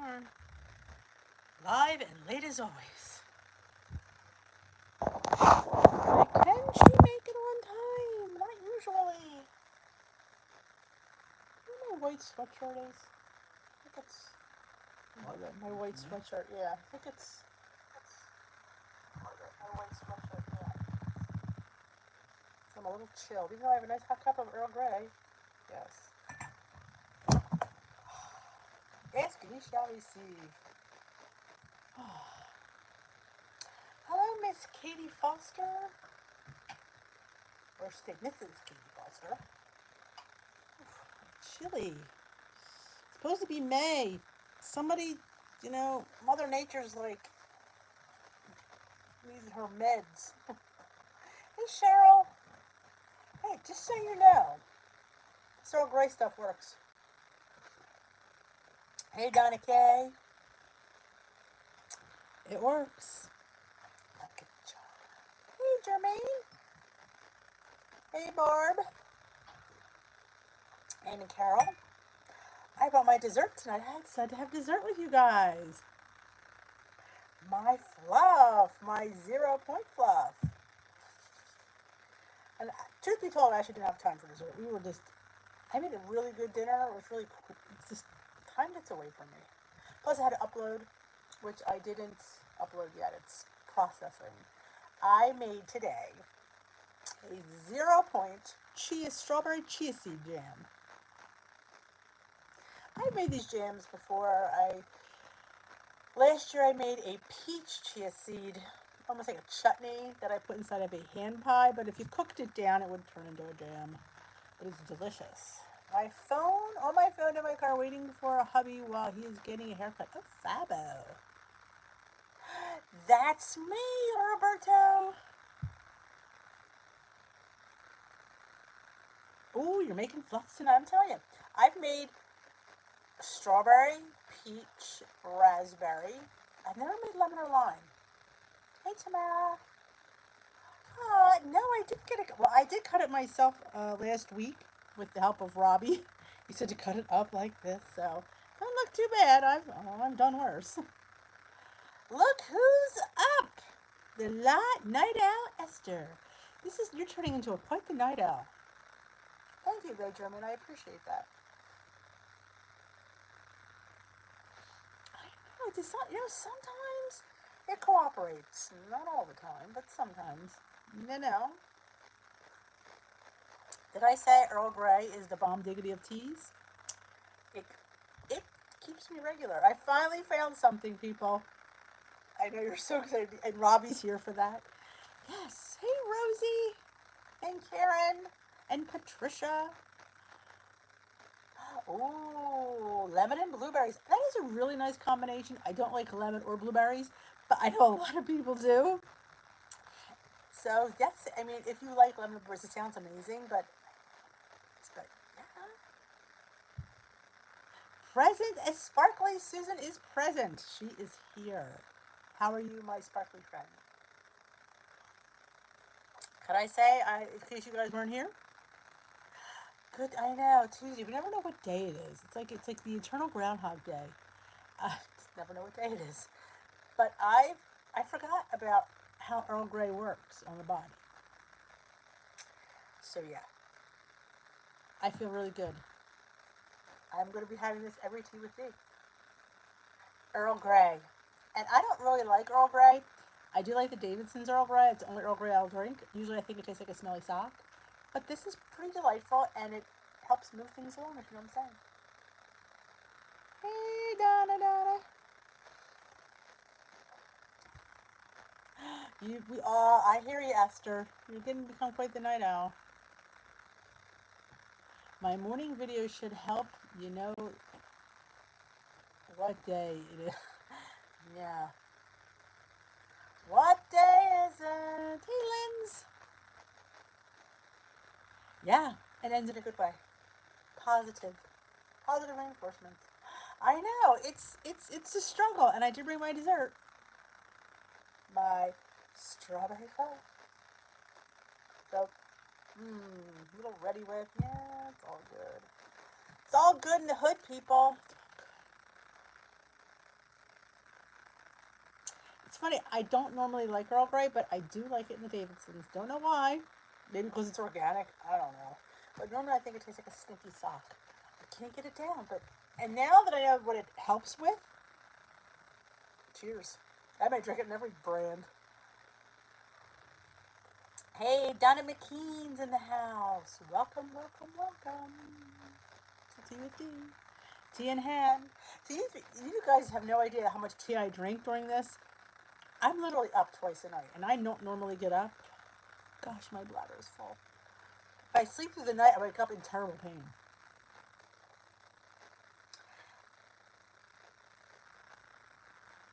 are. Live and late as always. Like, can she make it on time? Not usually. You know what my white sweatshirt is? I think it's my white sweatshirt. Yeah, I think it's my white sweatshirt. Yeah. So I'm a little chilled. Even though I have a nice hot cup of Earl Grey. Yes. Ask and you shall receive. Hello, Miss Katie Foster. Or say Mrs. Katie Foster. Chilly. It's supposed to be May. Somebody, Mother Nature's like needs her meds. Hey, Cheryl. Hey, just so you know, this Earl Grey stuff works. Hey, Donna Kay. It works. Look at John. Hey, Jermaine. Hey, Barb. And Carol. I brought my dessert tonight. I decided to have dessert with you guys. My fluff. My 0 point fluff. And truth be told, I actually didn't have time for dessert. I made a really good dinner. It was really cool. It's just, time gets away from me. Plus, I had to upload, which I didn't upload yet. It's processing. I made today a 0 point strawberry chia seed jam. I've made these jams before. Last year I made a peach chia seed, almost like a chutney that I put inside of a hand pie, but if you cooked it down, it would turn into a jam. But it's delicious. On my phone in my car, waiting for a hubby while he is getting a haircut. Oh, Fabo. That's me, Roberto. Ooh, you're making fluffs tonight. I'm telling you. I've made strawberry, peach, raspberry. I've never made lemon or lime. Hey, Tamara. No, I did get it. Well, I did cut it myself last week with the help of Robbie. He said to cut it up like this, so don't look too bad. I've done worse. Look who's up! The night owl, Esther. You're turning into quite the night owl. Thank you, though, German. I appreciate that. I know, sometimes it cooperates. Not all the time, but sometimes. Did I say Earl Grey is the bomb diggity of teas? It keeps me regular. I finally found something, people. I know you're so excited, and Robbie's here for that. Yes. Hey, Rosie, and Karen, and Patricia. Ooh, lemon and blueberries. That is a really nice combination. I don't like lemon or blueberries, but I know a lot of people do. So if you like lemon and blueberries, it sounds amazing, but yeah. Present as sparkly Susan is present. She is here. How are you, my sparkly friend? Could I say, in case you guys weren't here? Good, I know, Tuesday. We never know what day it is. It's like the eternal Groundhog Day. Just never know what day it is. But I forgot about how Earl Grey works on the body. So yeah, I feel really good. I'm going to be having this every tea with me. Earl Grey. And I don't really like Earl Grey. I do like the Davidson's Earl Grey. It's the only Earl Grey I'll drink. Usually I think it tastes like a smelly sock. But this is pretty delightful, and it helps move things along, if you know what I'm saying. Hey, Donna. I hear you, Esther. You're getting to become quite the night owl. My morning video should help you know what day it is. Yeah. What day is it? Hey, Linz. Yeah, it ends in a good way. Positive reinforcement. I know, it's a struggle, and I did bring my dessert. My strawberry fluff. So, a little ready with, yeah, it's all good. It's all good in the hood, people. It's funny, I don't normally like Earl Grey, but I do like it in the Davidsons. Don't know why. Maybe because it's organic. I don't know. But normally I think it tastes like a stinky sock. I can't get it down. And now that I know what it helps with, cheers. I might drink it in every brand. Hey, Donna McKean's in the house. Welcome, welcome, welcome to Tea with D. Tea in hand. So you guys have no idea how much tea I drink during this. I'm literally up twice a night, and I don't normally get up. Gosh, my bladder is full. If I sleep through the night, I wake up in terrible pain.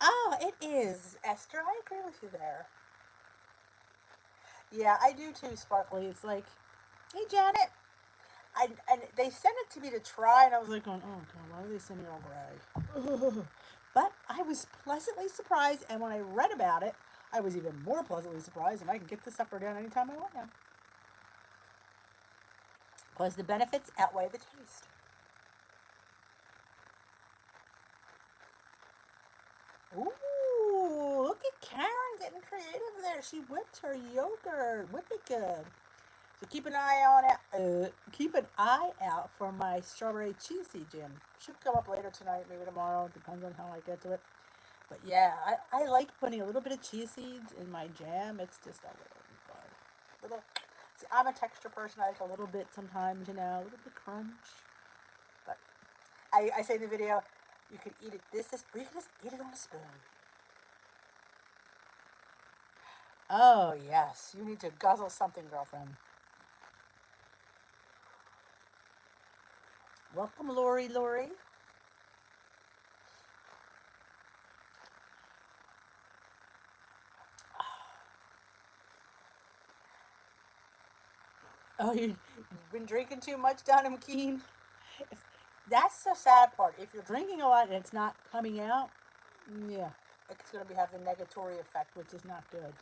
Oh, it is, Esther. I agree with you there. Yeah, I do too, Sparkly. It's like, hey, Janet. And they sent it to me to try, and I was like, going, oh, God, why did they send me Earl Grey? But I was pleasantly surprised, and when I read about it, I was even more pleasantly surprised, and I can get this up or down anytime I want now. Because the benefits outweigh the taste. Ooh, look at Karen getting creative there. She whipped her yogurt. Whip it good. So keep an eye on it. Keep an eye out for my strawberry cheese seed jam. Should come up later tonight, maybe tomorrow. Depends on how I get to it. But yeah, I like putting a little bit of chia seeds in my jam. It's just a little. See, I'm a texture person. I like a little bit sometimes, a little bit crunch. But I say in the video, you could eat it or you can just eat it on a spoon. Oh, yes. You need to guzzle something, girlfriend. Welcome, Lori. Oh, you've been drinking too much, Dunham Keen? That's the sad part. If you're drinking a lot and it's not coming out, yeah, it's going to have the negatory effect, which is not good.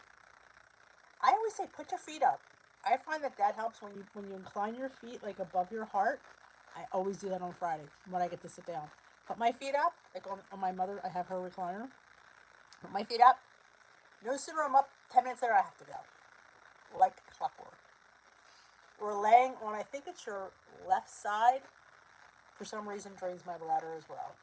I always say put your feet up. I find that helps when you incline your feet like above your heart. I always do that on Friday when I get to sit down. Put my feet up, like on my mother. I have her recliner. Put my feet up. No sooner I'm up, 10 minutes later I have to go, like clockwork. We're laying on. I think it's your left side. For some reason, drains my bladder as well.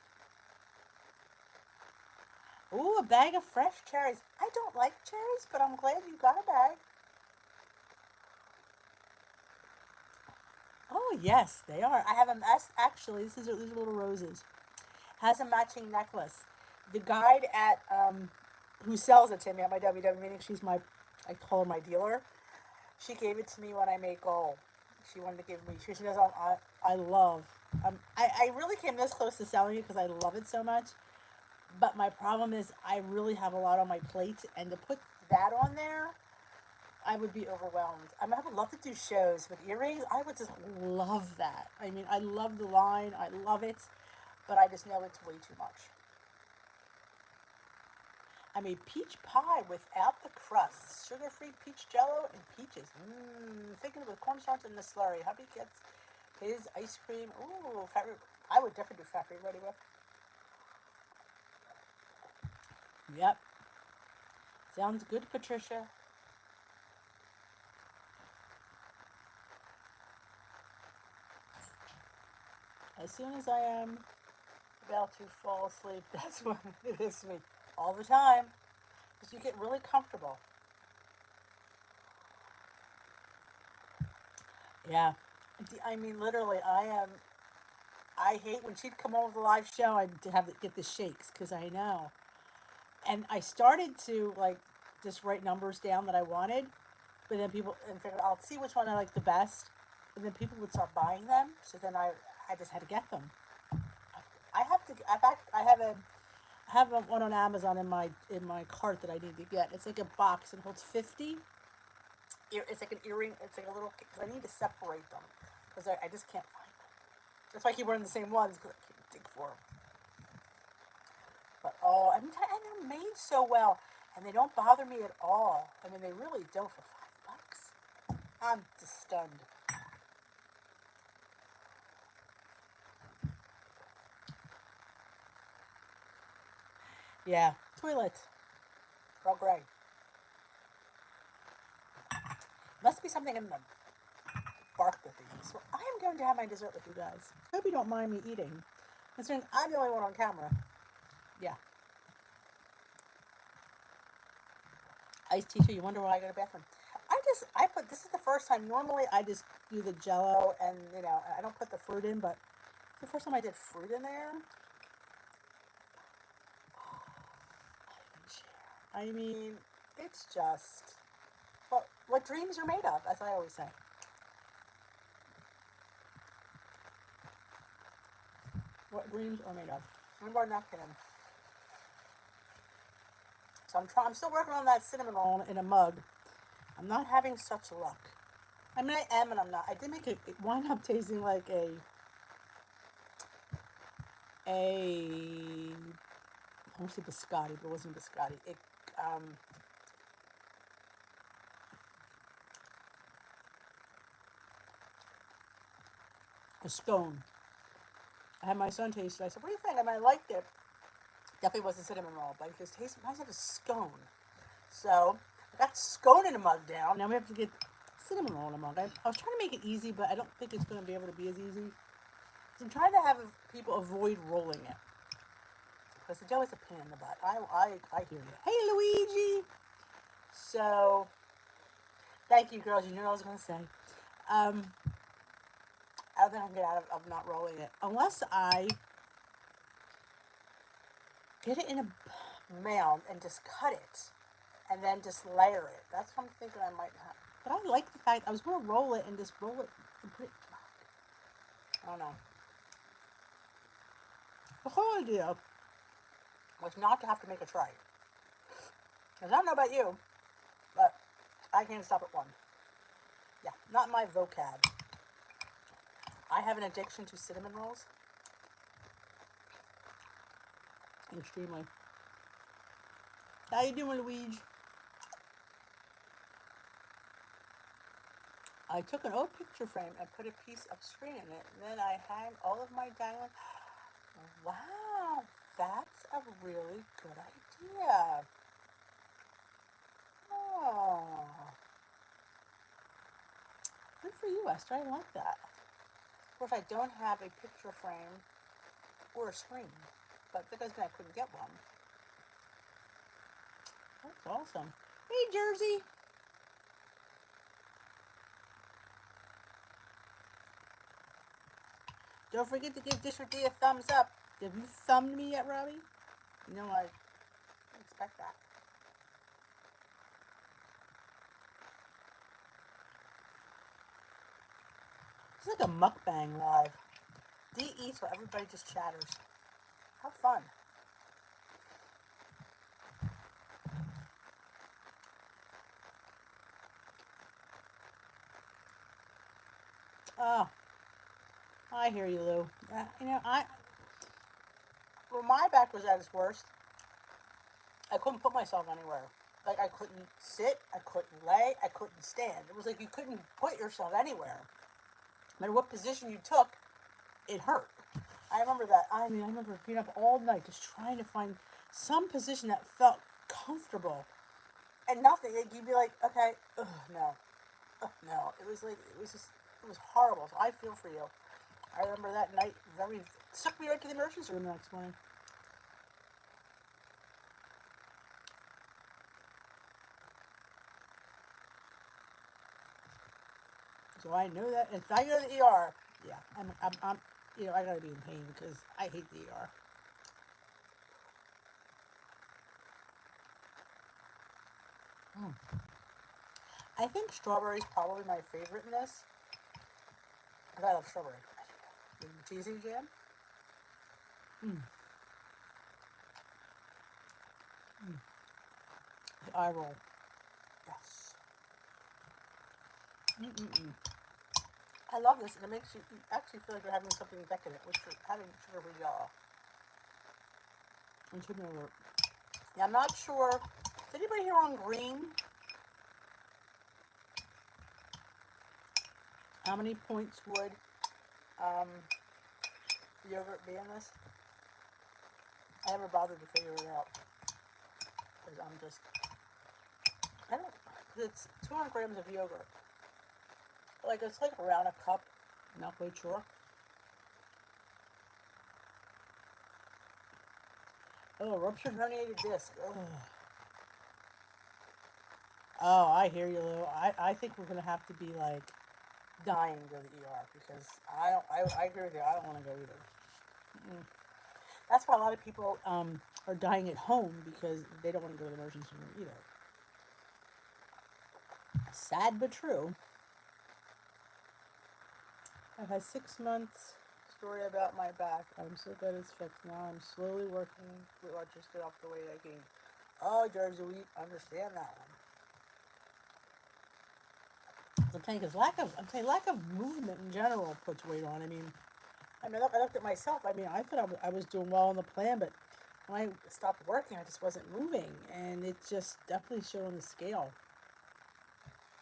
Ooh, a bag of fresh cherries. I don't like cherries, but I'm glad you got a bag. Oh, yes, they are. I have them. Actually, these are little roses. Has a matching necklace. The guide at who sells it to me at my WW meeting, I call her my dealer. She gave it to me when I made gold. She wanted to give me. She knows I love. I really came this close to selling it because I love it so much. But my problem is I really have a lot on my plate, and to put that on there, I would be overwhelmed. I would love to do shows with earrings. I would just love that. I mean, I love the line. I love it, but I just know it's way too much. I made peach pie without the crust. Sugar-free peach jello and peaches. Thinking with cornstarch and the slurry. Hubby gets his ice cream. Ooh, I would definitely do fat-free ready with. Yep. Sounds good, Patricia. As soon as I am about to fall asleep, that's when it hits me. All the time. Because you get really comfortable. Yeah. I mean, literally, I hate when she'd come over the live show, I'd have to get the shakes because I know. And I started to, like, just write numbers down that I wanted. But then and figure, I'll see which one I like the best. And then people would start buying them. So then I just had to get them. I have to. I have one on Amazon in my cart that I need to get. It's like a box and holds 50. It's like an earring. It's like a little. Cause I need to separate them because I just can't find them. That's why I keep wearing the same ones because I can't dig for them. But and they're made so well, and they don't bother me at all. I mean, they really don't for $5. I'm just stunned. Yeah, toilet. Earl Grey. Must be something in the bark that they use. So I am going to have my dessert with you guys. Hope you don't mind me eating, considering I'm the only one on camera. Yeah. Iced tea too. You wonder why I go to the bathroom. This is the first time. Normally I just do the Jello and, you know, I don't put the fruit in, but it's the first time I did fruit in there. I mean, it's just what dreams are made of, as I always say. What dreams are made of. Remember our napkin. So I'm still working on that cinnamon roll in a mug. I'm not having such luck. I mean, I am and I'm not. I did make it wind up tasting like I want to say biscotti, but it wasn't biscotti. A scone. I had my son taste it. I said, "What do you think?" And I liked it. Definitely wasn't cinnamon roll, but it tastes nice like a scone. So I got scone in a mug down. Now we have to get cinnamon roll in a mug. I was trying to make it easy, but I don't think it's going to be able to be as easy. So I'm trying to have people avoid rolling it. Because the dough is a pain in the butt. I hear you. Hey, Luigi! So, thank you, girls. You knew what I was going to say. I don't think I can get out of not rolling it. Unless I get it in a mound and just cut it. And then just layer it. That's what I'm thinking I might have. But I like the fact I was going to roll it and just roll it and put it back. I don't know. The whole idea was not to have to make a tray. Because I don't know about you, but I can't stop at one. Yeah, not my vocab. I have an addiction to cinnamon rolls. Extremely. How you doing, Luigi? I took an old picture frame and put a piece of screen in it. And then I hang all of my dangling. Wow, that's a really good idea. Oh. Good for you, Esther. I like that. Of course, I don't have a picture frame or a screen, but that doesn't mean I couldn't get one. That's awesome. Hey, Jersey. Don't forget to give Dish with D a thumbs up. Have you thumbed me yet, Robbie? No, I expect that. It's like a mukbang live. D eats while everybody just chatters. How fun. Oh, I hear you, Lou. You know, when my back was at its worst, I couldn't put myself anywhere. Like, I couldn't sit, I couldn't lay, I couldn't stand. It was like you couldn't put yourself anywhere. No matter what position you took, it hurt. I remember that. I remember being up all night just trying to find some position that felt comfortable. And nothing. Like, you'd be like, okay, no. No. It was horrible. So I feel for you. I remember that night, sucked me right to the emergency room the next morning. So I know that if I go to the ER, yeah, I'm you know, I gotta be in pain because I hate the ER. I think strawberry is probably my favorite in this. Because I love strawberry. Cheesy jam. The eye roll. Yes. I love this, and it makes you actually feel like you're having something decadent, which you're having sugar-free yellow. And chicken alert. Yeah, I'm not sure. Is anybody here on green? How many points would yogurt be in this? I never bothered to figure it out. Because I'm just I don't, it's 200 grams of yogurt. Like, it's like around a cup. Not quite sure. Oh, ruptured herniated disc. Oh. Oh, I hear you, Lou. I think we're gonna have to be like dying to go to the ER because I agree with you. I don't want to go either. Mm. That's why a lot of people are dying at home because they don't want to go to the emergency room either. Sad but true. I've had 6 months story about my back. I'm so glad it's fixed now. I'm slowly working to just get off the weight I gained. Oh, George, we understand that one. I'm saying because lack of movement in general puts weight on. I mean, I looked at myself. I mean, I thought I was doing well on the plan, but when I stopped working, I just wasn't moving, and it just definitely showed on the scale.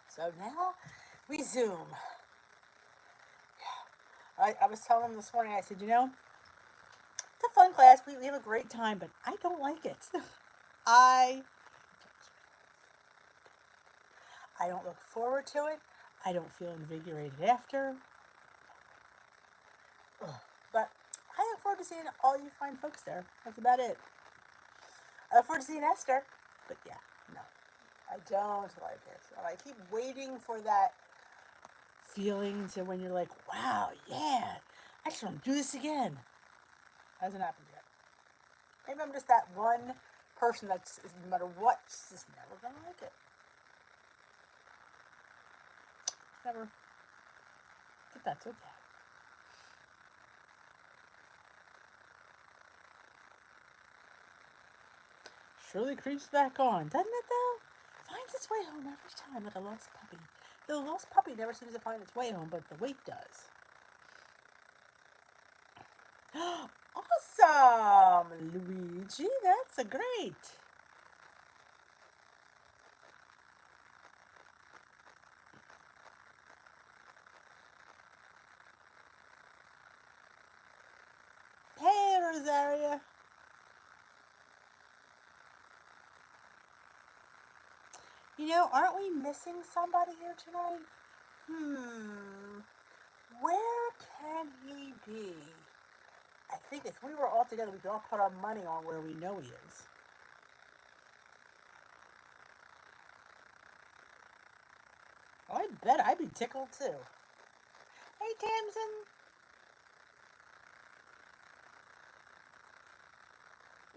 So now we Zoom. I was telling them this morning. I said, it's a fun class. We have a great time, but I don't like it. I don't look forward to it. I don't feel invigorated after. Ugh. But I look forward to seeing all you fine folks there. That's about it. I look forward to seeing Esther. But yeah, no, I don't like it. So I keep waiting for that feeling to when you're like, wow, yeah, I just want to do this again. Hasn't happened yet. Maybe I'm just that one person that's, no matter what, just never going to like it. Never. But that's okay. Surely creeps back on, doesn't it though? Finds its way home every time like a lost puppy. The lost puppy never seems to find its way home, but the weight does. Awesome, Luigi. That's a great. Hey, Rosaria. Aren't we missing somebody here tonight? Where can he be? I think if we were all together, we could all put our money on where we know he is. I bet I'd be tickled too. Hey, Tamsin.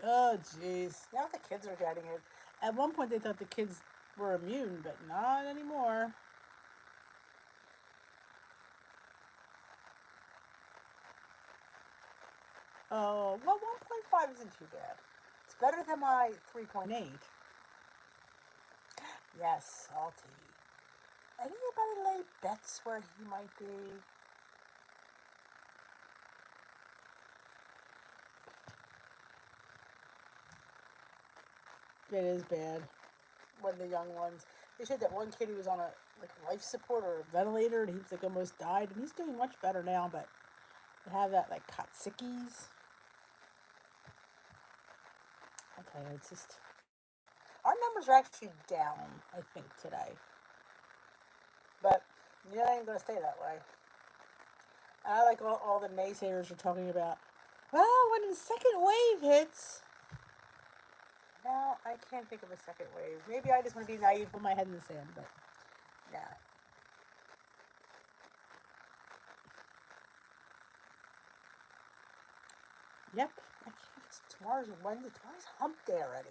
Oh, jeez. Now the kids are getting it. At one point, they thought the kids were immune, but not anymore. Oh, well, 1.5 isn't too bad. It's better than my 3.8. Yes, salty. Anybody lay bets where he might be? It is bad. When the young ones, they said that one kid who was on a life support or a ventilator, and he was almost died, and he's doing much better now. But they have that Kotzicki's. I tell you, it's just our numbers are actually down. I think today, but it ain't gonna stay that way. I like all the naysayers are talking about. Well, when the second wave hits. No, I can't think of a second wave. Maybe I just want to be naive, put my head in the sand, but yeah. Yep. Tomorrow's Wednesday. Tomorrow's hump day already.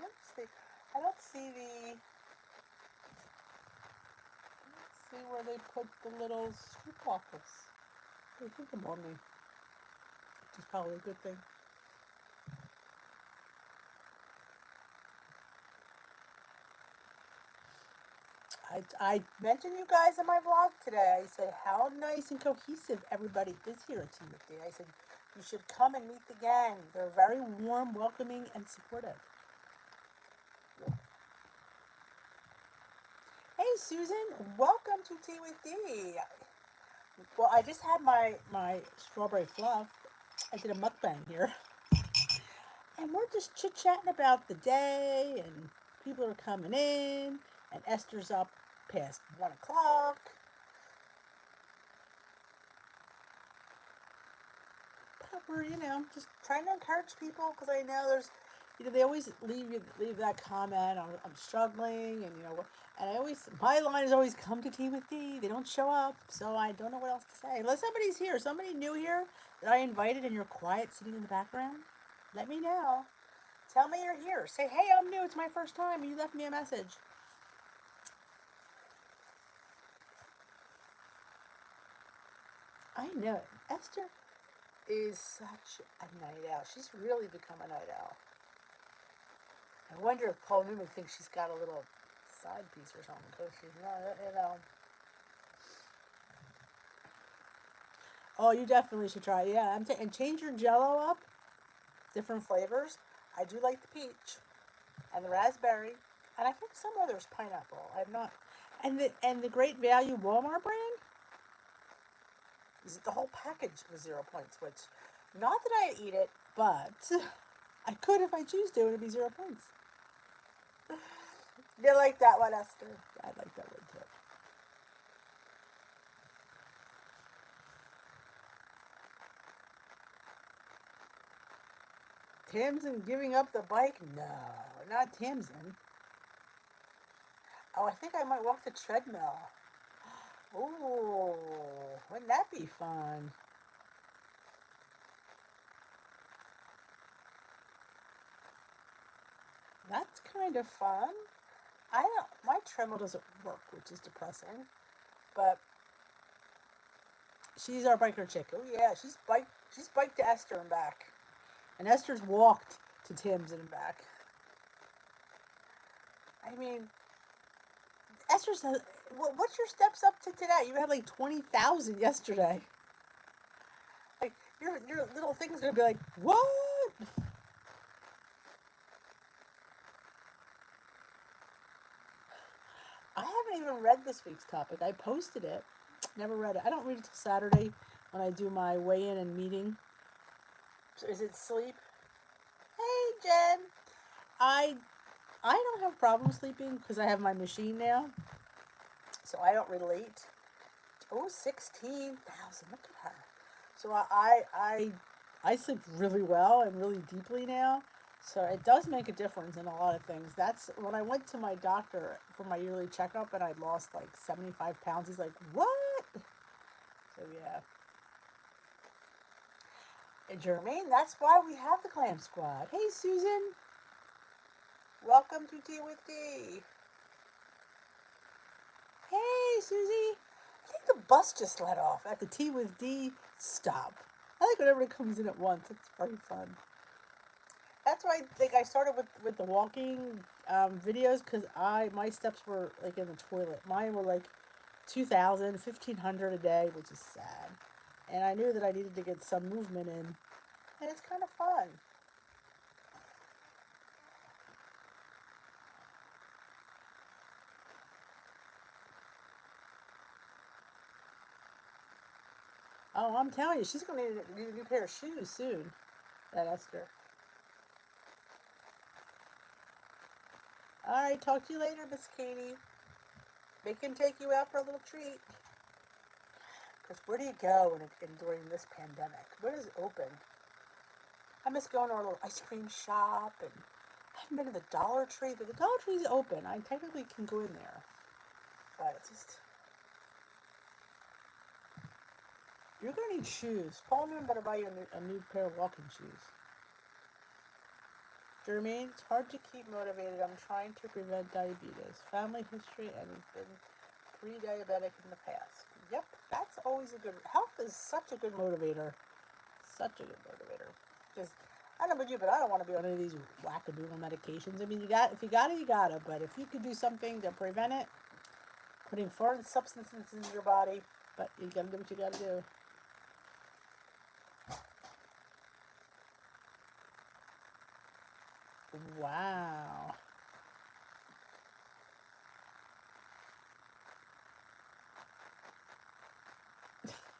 Let's see. I don't see the. Let's see where they put the little strip office. They put them on me, which is probably a good thing. I mentioned you guys in my vlog today. I said how nice and cohesive everybody is here at Timothy. I said you should come and meet the gang. They're very warm, welcoming, and supportive. Hey Susan, welcome to Tea with D. Well, I just had my strawberry fluff. I did a mukbang here. And we're just chit-chatting about the day, and people are coming in, and Esther's up past 1 o'clock. But we're, just trying to encourage people, because I know there's, they always leave that comment, I'm struggling, and my line is always, come to tea with D. They don't show up, so I don't know what else to say. Unless somebody's here, somebody new here that I invited, and you're quiet sitting in the background, let me know. Tell me you're here. Say, hey, I'm new. It's my first time. You left me a message. I know it. Esther is such a night owl. She's really become a night owl. I wonder if Paul Newman thinks she's got a little side piece or something, because she's not. Oh, you definitely should try it. Yeah, and change your Jello up. Different flavors. I do like the peach and the raspberry, and I think somewhere there's pineapple. I'm not. And the Great Value Walmart brand. The whole package was 0 points, which, not that I eat it, but I could if I choose to, and it'd be 0 points. You like that one, Esther? I like that one too. Tamsin giving up the bike? No, not Tamsin. Oh, I think I might walk the treadmill. Ooh, wouldn't that be fun? That's kind of fun. My treadmill doesn't work, which is depressing. But she's our biker chick. Oh yeah, she's biked to Esther and back. And Esther's walked to Tim's and back. I mean, Esther says, what's your steps up to today? You had like 20,000 yesterday. Like, your little thing's going to be like, what? I haven't even read this week's topic. I posted it. Never read it. I don't read it till Saturday when I do my weigh-in and meeting. So is it sleep? Hey, Jen. I don't have problems sleeping because I have my machine now. So I don't relate. Oh, 16,000. Look at her. So I sleep really well and really deeply now. So it does make a difference in a lot of things. That's when I went to my doctor for my yearly checkup and I lost like 75 pounds. He's like, what? So yeah. And Jermaine, that's why we have the Clam Squad. Hey, Susan. Welcome to Tea with D. Hey, Susie. I think the bus just let off at the Tea with D stop. I like when everybody comes in at once. It's very fun. That's why I think I started with the walking videos, because my steps were like in the toilet. Mine were like 2,000, 1,500 a day, which is sad. And I knew that I needed to get some movement in. And it's kind of fun. Oh, I'm telling you, she's going to need a new pair of shoes soon. That Esther. All right, talk to you later, Miss Katie. We can take you out for a little treat. Because where do you go during this pandemic? What is open? I miss going to our little ice cream shop, and I haven't been to the Dollar Tree. But the Dollar Tree's open. I technically can go in there. But it's just... You're going to need shoes. Paul Newman better buy you a new pair of walking shoes. Jermaine, it's hard to keep motivated. I'm trying to prevent diabetes. Family history and has been pre-diabetic in the past. Yep, that's always a good... Health is such a good motivator. Such a good motivator. Just, I don't know about you, but I don't want to be on any of these wackadoodle medications. I mean, if you got it, you got it. But if you could do something to prevent it, putting foreign substances in your body, but you got to do what you got to do. Wow.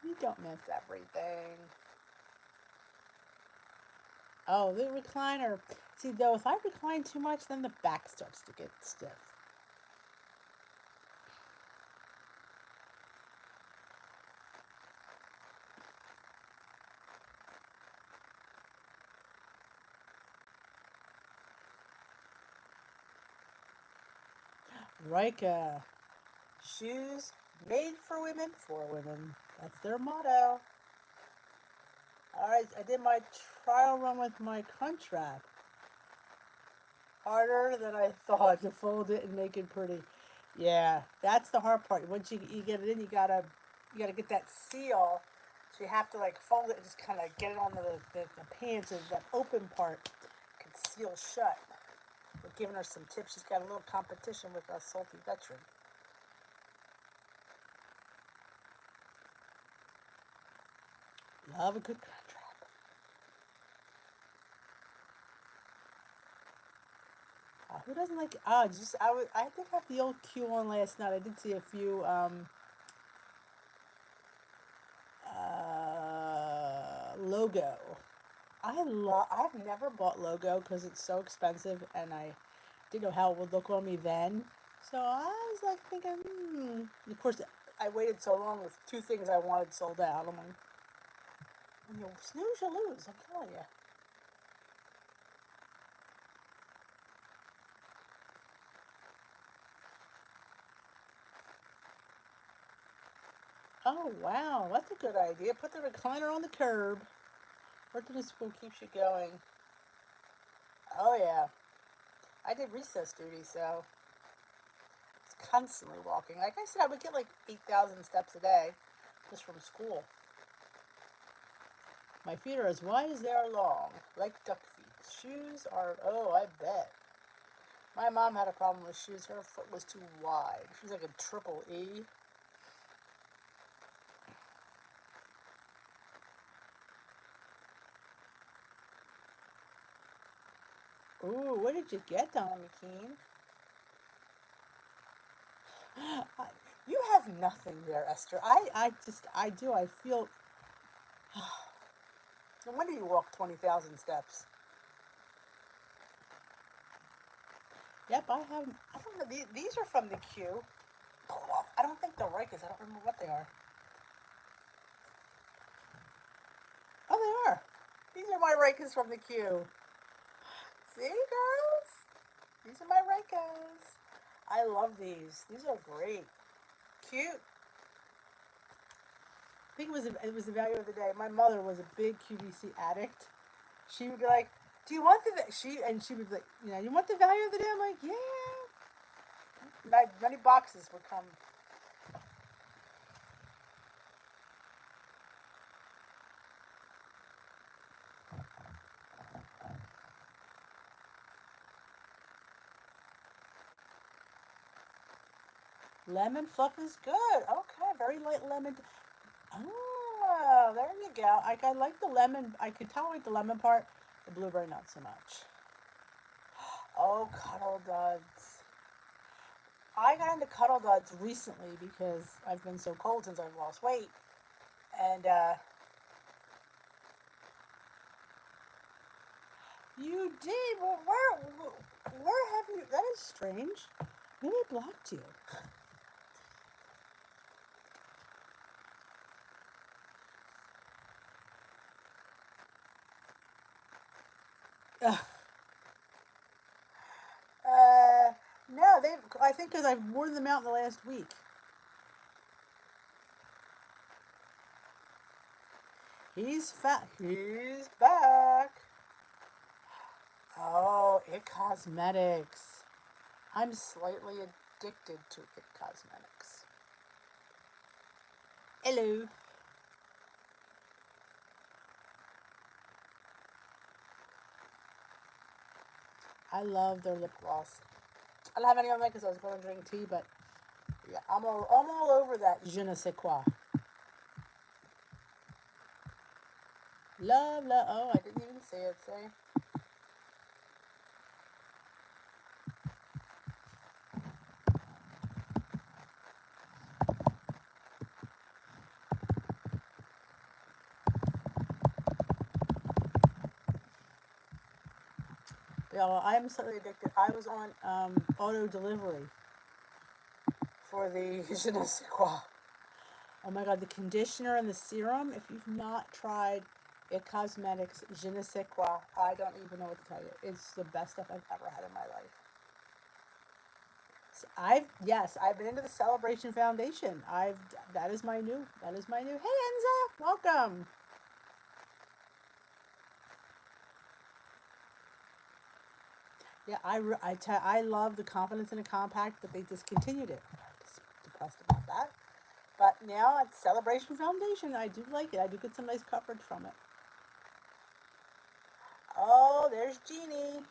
You don't miss everything. Oh, the recliner. See, though, if I recline too much, then the back starts to get stiff. Rika. Shoes made for women, for women. That's their motto. Alright, I did my trial run with my crunch wrap. Harder than I thought to fold it and make it pretty. Yeah, that's the hard part. Once you get it in, you gotta get that seal. So you have to like fold it and just kind of get it on the pan so that open part can seal shut. We're giving her some tips. She's got a little competition with a salty veteran. Love a good crunch wrap. Who doesn't like? Just I did have the old Q on last night. I did see a few logo. I've never bought logo because it's so expensive, and I didn't know how it would look on me then. So I was like thinking, Of course, I waited so long with two things I wanted sold out. I'm like, when you snooze, you lose. I'm telling you. Oh wow, that's a good idea. Put the recliner on the curb. Working in school keeps you going. Oh yeah, I did recess duty, so it's constantly walking. Like I said, I would get like 8,000 steps a day just from school. My feet are as wide as they are long, like duck feet. Shoes are, oh, I bet. My mom had a problem with shoes. Her foot was too wide. She was like a triple E. Ooh, what did you get, Donna McKean? You have nothing there, Esther. I do. I feel. No wonder you walk 20,000 steps. Yep, I have. I don't know. These are from the queue. I don't think they're Rikers. I don't remember what they are. Oh, they are. These are my Rikers from the queue. See, girls? These are my Rikers. I love these. These are great. Cute. I think it was the value of the day. My mother was a big QVC addict. She would be like, "Do you want the she would be like, you want the value of the day?" I'm like, "Yeah." Many boxes would come. Lemon fluff is good. Okay, very light lemon. Oh, there you go. I like the lemon. I could tolerate the lemon part. The blueberry, not so much. Oh, cuddle duds. I got into cuddle duds recently because I've been so cold since I've lost weight. And you did. Well, where have you? That is strange. Maybe I blocked you. No, they. I think because I've worn them out in the last week. He's fat. He's back. Oh, It Cosmetics. I'm slightly addicted to It Cosmetics. Hello. I love their lip gloss. I don't have any on there because I was going to drink tea, but yeah, I'm all over that je ne sais quoi. Love, love. Oh, I didn't even say it. Say. Yeah, well, I'm slightly addicted. I was on auto delivery for the je ne sais quoi. Oh my god, the conditioner and the serum. If you've not tried It Cosmetics je ne sais quoi, I don't even know what to tell you. It's the best stuff I've ever had in my life. So I've been into the Celebration Foundation. That is my new. Hey Enza, welcome. Yeah, I love the Confidence in a Compact, but they discontinued it. I'm just depressed about that. But now at Celebration Foundation, I do like it. I do get some nice coverage from it. Oh, there's Jeannie.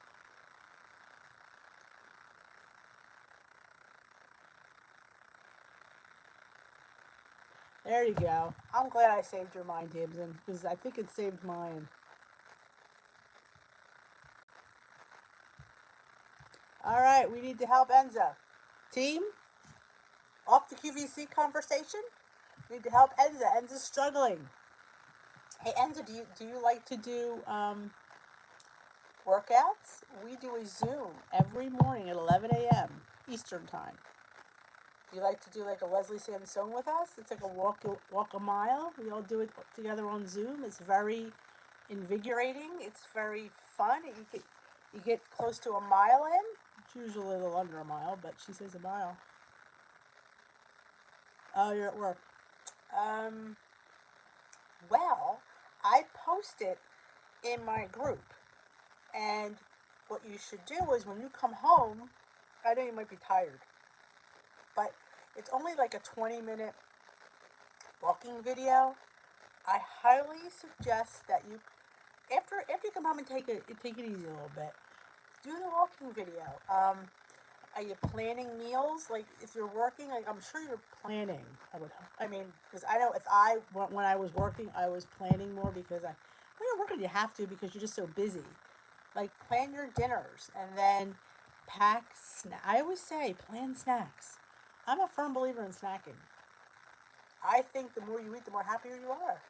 There you go. I'm glad I saved your mind, Dibson, because I think it saved mine. All right, we need to help Enza. Team, off the QVC conversation. We need to help Enza. Enza's struggling. Hey Enza, do you like to do workouts? We do a Zoom every morning at 11 a.m. Eastern time. Do you like to do like a Leslie Sansone with us? It's like a walk a mile. We all do it together on Zoom. It's very invigorating. It's very fun. You get close to a mile in. It's usually a little under a mile, but she says a mile. Oh, you're at work. Well, I post it in my group. And what you should do is when you come home, I know you might be tired, but it's only like a 20-minute walking video. I highly suggest that you, after you come home and take it easy a little bit, do the walking video. Are you planning meals? Like if you're working, like I'm sure you're planning. I mean, because I know when I was working, I was planning more because when you're working, you have to because you're just so busy. Like plan your dinners and then pack I always say plan snacks. I'm a firm believer in snacking. I think the more you eat, the more happier you are.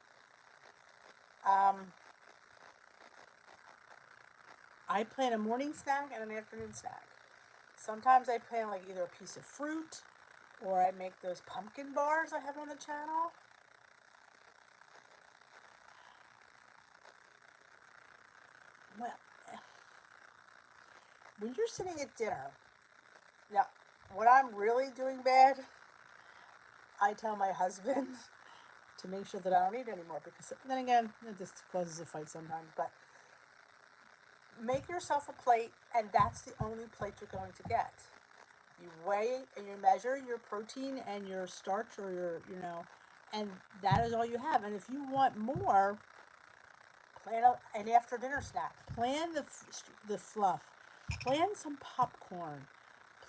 I plan a morning snack and an afternoon snack. Sometimes I plan like either a piece of fruit or I make those pumpkin bars I have on the channel. Well, when you're sitting at dinner, now, when I'm really doing bad, I tell my husband to make sure that I don't eat anymore because then again, it just causes a fight sometimes. But make yourself a plate, and that's the only plate you're going to get. You weigh and you measure your protein and your starch or and that is all you have. And if you want more, plan an after dinner snack. Plan the fluff. Plan some popcorn.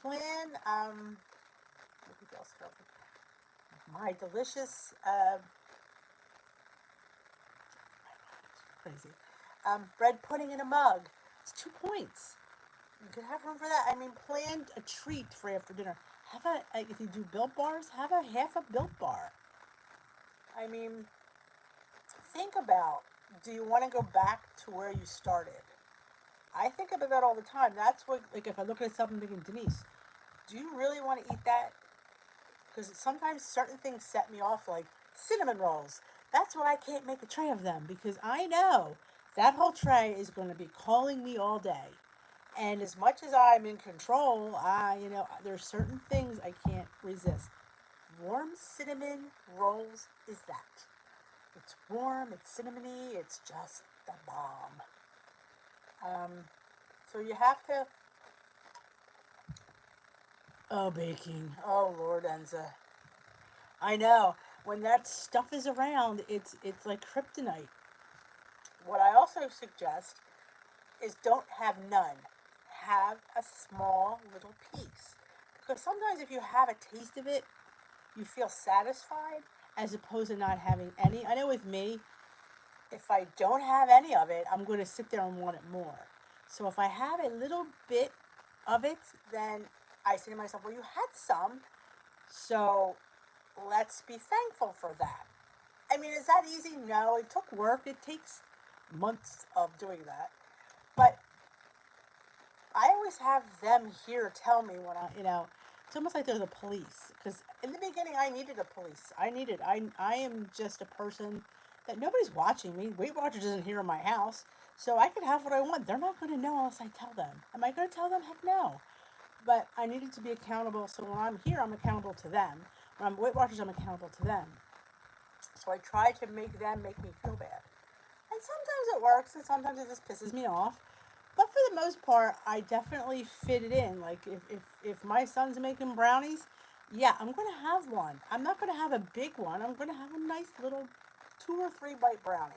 Plan what else? My delicious crazy bread pudding in a mug. It's 2 points. You could have room for that. I mean, plan a treat for after dinner. If you do Built bars, have a half a Built bar. I mean, think about, do you want to go back to where you started? I think about that all the time. That's what, like, if I look at something thinking, Denise, do you really want to eat that? Because sometimes certain things set me off, like cinnamon rolls. That's why I can't make a tray of them, because I know that whole tray is going to be calling me all day. And as much as I'm in control, there's certain things I can't resist. Warm cinnamon rolls is that. It's warm, it's cinnamony, it's just the bomb. So you have to. Oh, baking. Oh, Lord, Enza. I know. When that stuff is around, it's like kryptonite. What I also suggest is don't have none. Have a small little piece. Because sometimes if you have a taste of it, you feel satisfied as opposed to not having any. I know with me, if I don't have any of it, I'm going to sit there and want it more. So if I have a little bit of it, then I say to myself, well, you had some, so let's be thankful for that. I mean, is that easy? No, it took work. It takes months of doing that. But I always have them here tell me when it's almost like they're the police. Because in the beginning, I needed a police. I am just a person that nobody's watching me. Weight Watchers isn't here in my house. So I can have what I want. They're not going to know unless I tell them. Am I going to tell them? Heck no. But I needed to be accountable. So when I'm here, I'm accountable to them. When I'm Weight Watchers, I'm accountable to them. So I try to make them make me feel bad. And sometimes it works, and sometimes it just pisses me off. But for the most part, I definitely fit it in. Like if my son's making brownies, yeah, I'm gonna have one. I'm not gonna have a big one. I'm gonna have a nice little 2 or 3 bite brownie.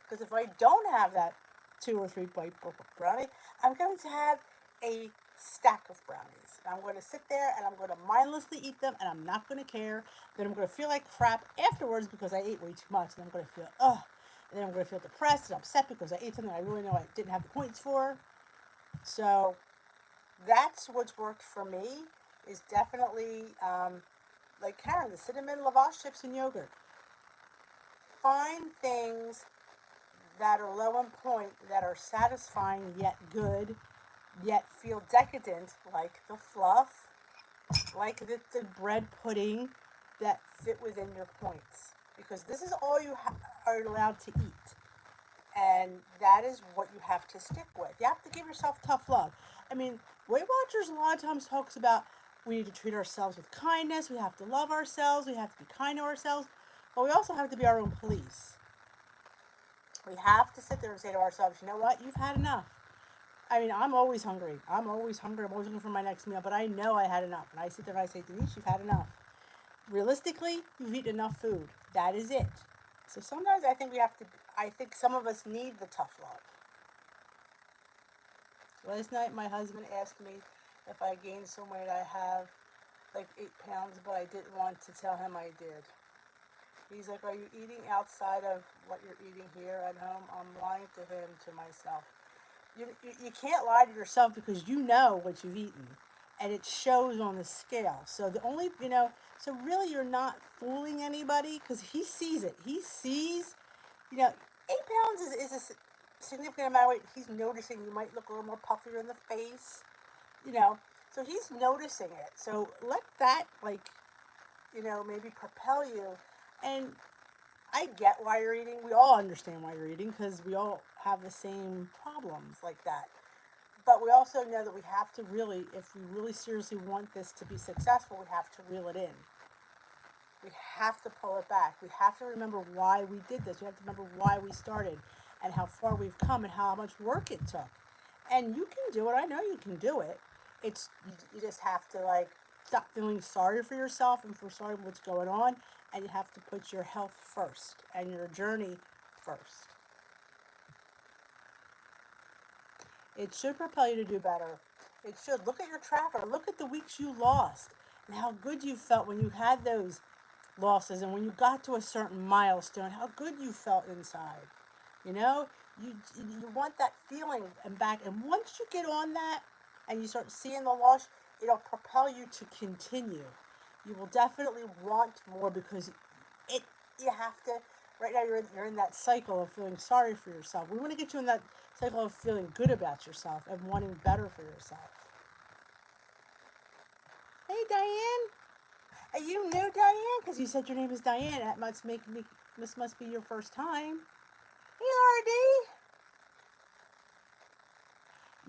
Because if I don't have that 2 or 3 bite brownie, I'm going to have a stack of brownies. And I'm going to sit there and I'm going to mindlessly eat them, and I'm not going to care. Then I'm going to feel like crap afterwards because I ate way too much, and I'm going to feel ugh. And then I'm going to feel depressed and upset because I ate something I really know I didn't have the points for. So that's what's worked for me. Is definitely like Karen, the cinnamon lavash chips and yogurt. Find things that are low in point, that are satisfying yet good, yet feel decadent, like the fluff, like the bread pudding that fit within your points. Because this is all you are allowed to eat. And that is what you have to stick with. You have to give yourself tough love. I mean, Weight Watchers a lot of times talks about we need to treat ourselves with kindness. We have to love ourselves. We have to be kind to ourselves. But we also have to be our own police. We have to sit there and say to ourselves, you know what? You've had enough. I mean, I'm always hungry. I'm always hungry. I'm always looking for my next meal. But I know I had enough. And I sit there and I say, Denise, you've had enough. Realistically, you've eaten enough food. That is it. So sometimes I think some of us need the tough love. Last night, my husband asked me if I gained some weight. I have like 8 pounds, but I didn't want to tell him I did. He's like, are you eating outside of what you're eating here at home? I'm lying to him, to myself. You can't lie to yourself because you know what you've eaten. And it shows on the scale. So so really you're not fooling anybody because he sees it. He sees, 8 pounds is a significant amount of weight. He's noticing you might look a little more puffier in the face, So he's noticing it. So let that, maybe propel you. And I get why you're eating. We all understand why you're eating because we all have the same problems like that. But we also know that we have to really, if we really seriously want this to be successful, we have to reel it in. We have to pull it back. We have to remember why we did this. We have to remember why we started and how far we've come and how much work it took. And you can do it. I know you can do it. You just have to stop feeling sorry for yourself and for sorry what's going on, and you have to put your health first and your journey first. It should propel you to do better. It should. Look at your tracker. Look at the weeks you lost and how good you felt when you had those losses and when you got to a certain milestone, how good you felt inside. You want that feeling and back. And once you get on that and you start seeing the loss, it'll propel you to continue. You will definitely want more because you have to. Right now, you're in that cycle of feeling sorry for yourself. We want to get you in that cycle of feeling good about yourself and wanting better for yourself. Hey, Diane. Are you new, Diane? Because you said your name is Diane. This must be your first time. Hey, Laura D.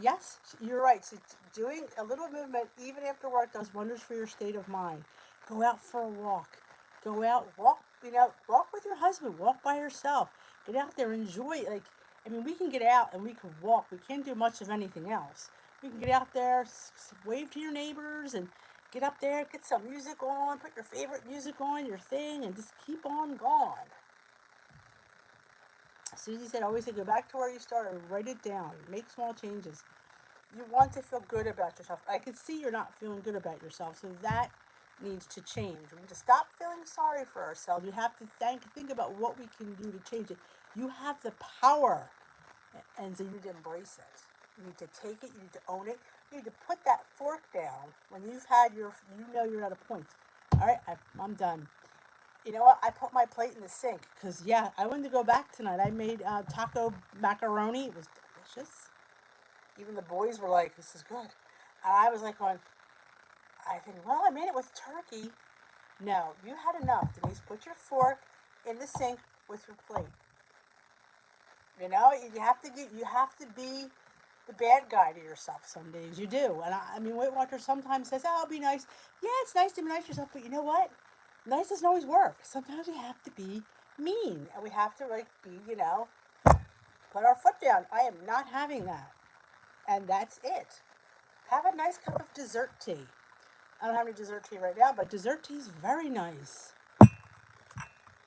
Yes, you're right. So doing a little movement, even after work, does wonders for your state of mind. Go out for a walk. Go out, walk with your husband. Walk by yourself. Get out there, enjoy. We can get out and we can walk. We can't do much of anything else. We can get out there, wave to your neighbors, and get up there, get some music on, put your favorite music on, your thing, and just keep on going. Susie said, always say, go back to where you started, write it down, make small changes. You want to feel good about yourself. I can see you're not feeling good about yourself, so that needs to change. We need to stop feeling sorry for ourselves. We have to think about what we can do to change it. You have the power, and so you need to embrace it. You need to take it. You need to own it. You need to put that fork down when you've had you're at a point. All right, I'm done. You know what? I put my plate in the sink because, I wanted to go back tonight. I made taco macaroni. It was delicious. Even the boys were like, this is good. And I was like going, I think, well, I made it with turkey. No, you had enough. Denise, put your fork in the sink with your plate. You know, you have to be the bad guy to yourself some days. You do. And I mean, Weight Watchers sometimes says, oh, be nice. Yeah, it's nice to be nice to yourself, but you know what? Nice doesn't always work. Sometimes we have to be mean. And we have to, like, be, you know, put our foot down. I am not having that. And that's it. Have a nice cup of dessert tea. I don't have any dessert tea right now, but dessert tea is very nice.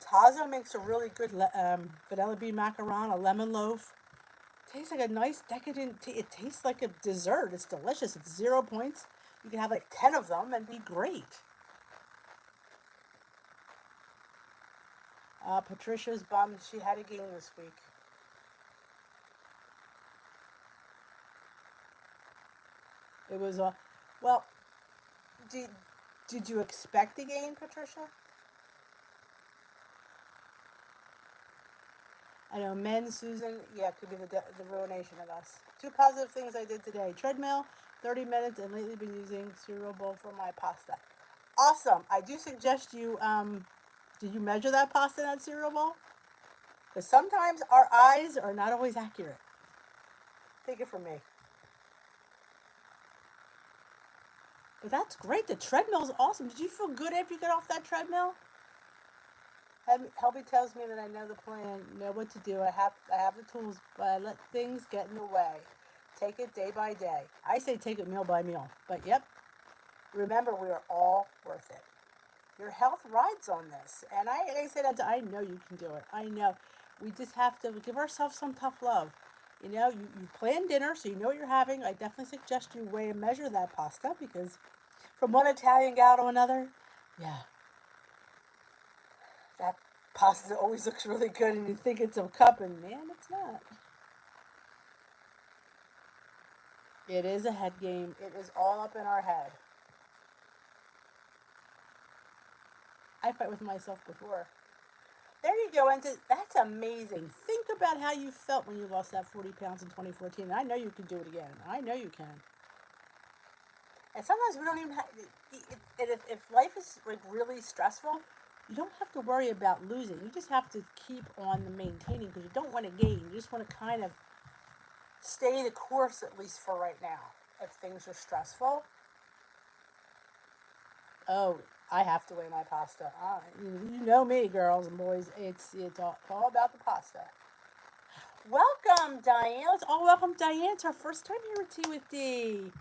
Tazo makes a really good vanilla bean macaron, a lemon loaf. Tastes like a nice decadent tea. It tastes like a dessert. It's delicious. It's 0 points. You can have like 10 of them and be great. Patricia's bummed she had a game this week. It was well, did you expect a game, Patricia? I know men, Susan, yeah, could be the ruination of us. 2 positive things I did today. Treadmill, 30 minutes, and lately been using cereal bowl for my pasta. Awesome. I do suggest you, did you measure that pasta in that cereal bowl? Because sometimes our eyes are not always accurate. Take it from me. But that's great. The treadmill is awesome. Did you feel good after you got off that treadmill? Helby tells me that I know the plan, know what to do. I have the tools, but I let things get in the way. Take it day by day. I say take it meal by meal. But yep, remember we are all worth it. Your health rides on this. And I say that I know you can do it. I know. We just have to give ourselves some tough love. You know, you plan dinner, so you know what you're having. I definitely suggest you weigh and measure that pasta because from one Italian gal to another, yeah, that pasta always looks really good and you think it's a cup and man, it's not. It is a head game. It is all up in our head. I fight with myself before. There you go, and that's amazing. Think about how you felt when you lost that 40 pounds in 2014. I know you can do it again. I know you can. And sometimes we don't even have, if life is like really stressful, you don't have to worry about losing. You just have to keep on the maintaining because you don't want to gain. You just want to kind of stay the course at least for right now. If things are stressful, oh, I have to weigh my pasta. You know me, girls and boys. It's all about the pasta. Welcome, Diane. Let's all welcome Diane. It's our first time here at Tea with D.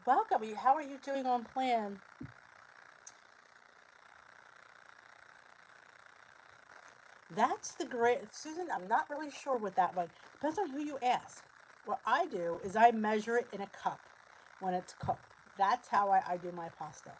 Welcome. How are you doing on plan? That's the great, Susan, I'm not really sure what that one, depends on who you ask. What I do is I measure it in a cup when it's cooked. That's how I do my pasta.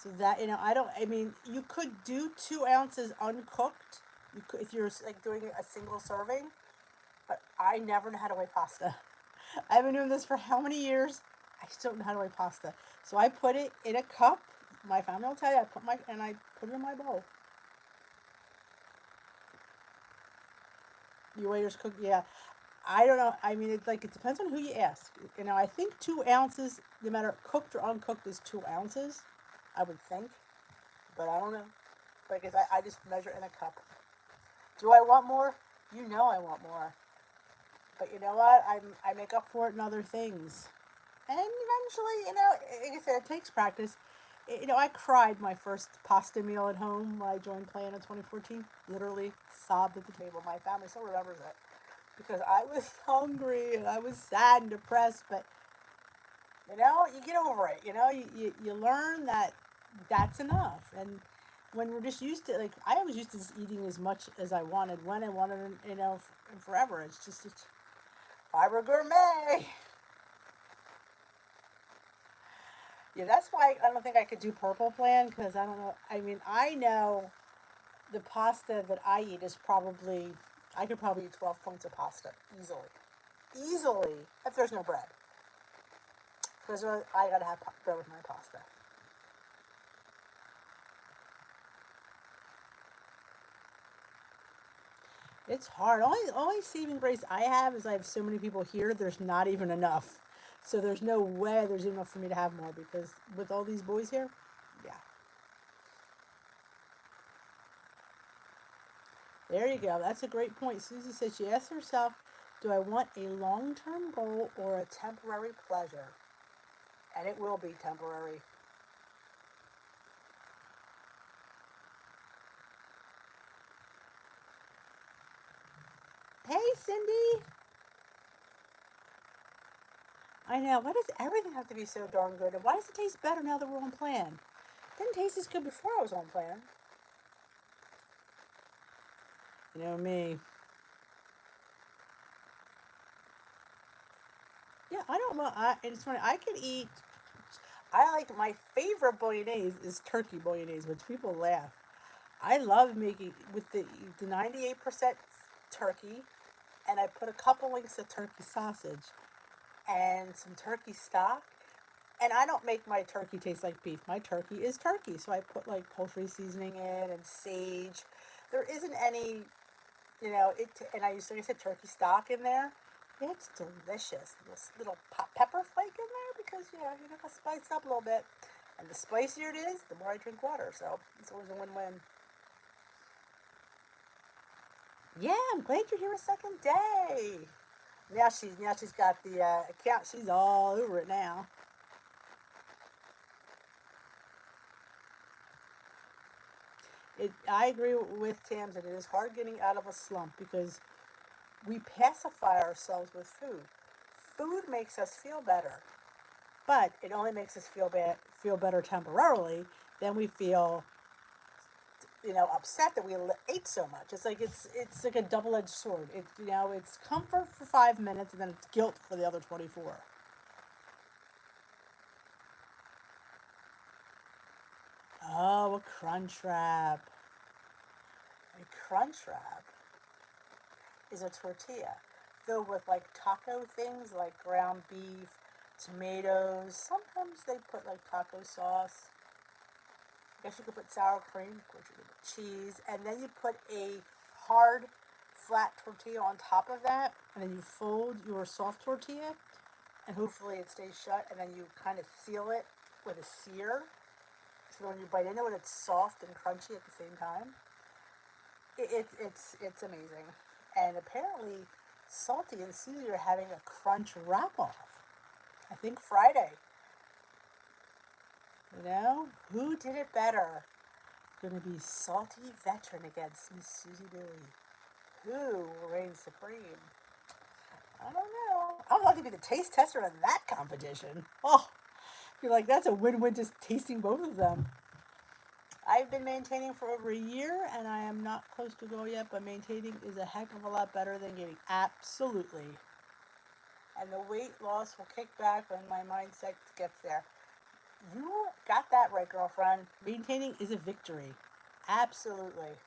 So that, I mean, you could do 2 ounces uncooked. You could, if you're like doing a single serving, but I never know how to weigh pasta. I've been doing this for how many years? I still don't know how to weigh pasta. So I put it in a cup. My family will tell you, I put it in my bowl. You weigh yours cooked? Yeah. I don't know. I mean, it depends on who you ask. I think 2 ounces, no matter cooked or uncooked, is 2 ounces. I would think, but I don't know. Like I just measure in a cup. Do I want more? You know I want more. But you know what? I make up for it in other things. And eventually, like I said, it takes practice. I cried my first pasta meal at home when I joined playing in 2014. Literally sobbed at the table. My family still remembers it. Because I was hungry and I was sad and depressed. But, you get over it. You learn that that's enough. And when we're just used to, like, I was used to just eating as much as I wanted, when I wanted, forever. It's fiber gourmet. Yeah, that's why I don't think I could do purple plan because I don't know. I mean, I know the pasta that I eat is I could probably eat 12 points of pasta easily. Easily, if there's no bread. Because I gotta have bread with my pasta. It's hard. Only saving grace I have is I have so many people here. There's not even enough. So there's no way there's enough for me to have more because with all these boys here, yeah. There you go. That's a great point. Susie said she asked herself, "Do I want a long-term goal or a temporary pleasure?" And it will be temporary. Hey, Cindy. I know. Why does everything have to be so darn good? And why does it taste better now that we're on plan? It didn't taste as good before I was on plan. You know me. Yeah, I don't know. It's funny. I can eat. I like my favorite bolognese is turkey bolognese, which people laugh. I love making with the 98% turkey, and I put a couple links of turkey sausage and some turkey stock. And I don't make my turkey taste like beef. My turkey is turkey, so I put like poultry seasoning in and sage. There isn't any, and I use, like I said, turkey stock in there. It's delicious. This little pepper flake in there because you know, to spice it up a little bit. And the spicier it is, the more I drink water. So it's always a win-win. Yeah, I'm glad you're here a second day. Now she's got the account. She's all over it now. I agree with Tams that it is hard getting out of a slump because we pacify ourselves with food. Food makes us feel better, but it only makes us feel better temporarily. Then we feel upset that we ate so much. It's like a double edged sword. It's comfort for 5 minutes and then it's guilt for the other 24. Oh, a crunch wrap. A crunch wrap is a tortilla filled with like taco things like ground beef, tomatoes. Sometimes they put like taco sauce. I guess you could put sour cream, of course you could put cheese, and then you put a hard, flat tortilla on top of that, and then you fold your soft tortilla, and hopefully it stays shut, and then you kind of seal it with a sear, so when you bite into it, it's soft and crunchy at the same time. It's amazing, and apparently, Salty and Susie are having a crunch wrap off. I think Friday. Who did it better? Going to be Salty Veteran against Miss Susie Billy. Who reigns supreme? I don't know. I'm about to be the taste tester in that competition. Oh, I feel like that's a win-win just tasting both of them. I've been maintaining for over a year, and I am not close to goal yet, but maintaining is a heck of a lot better than gaining. Absolutely. And the weight loss will kick back when my mindset gets there. You got that right, girlfriend. Maintaining is a victory. Absolutely.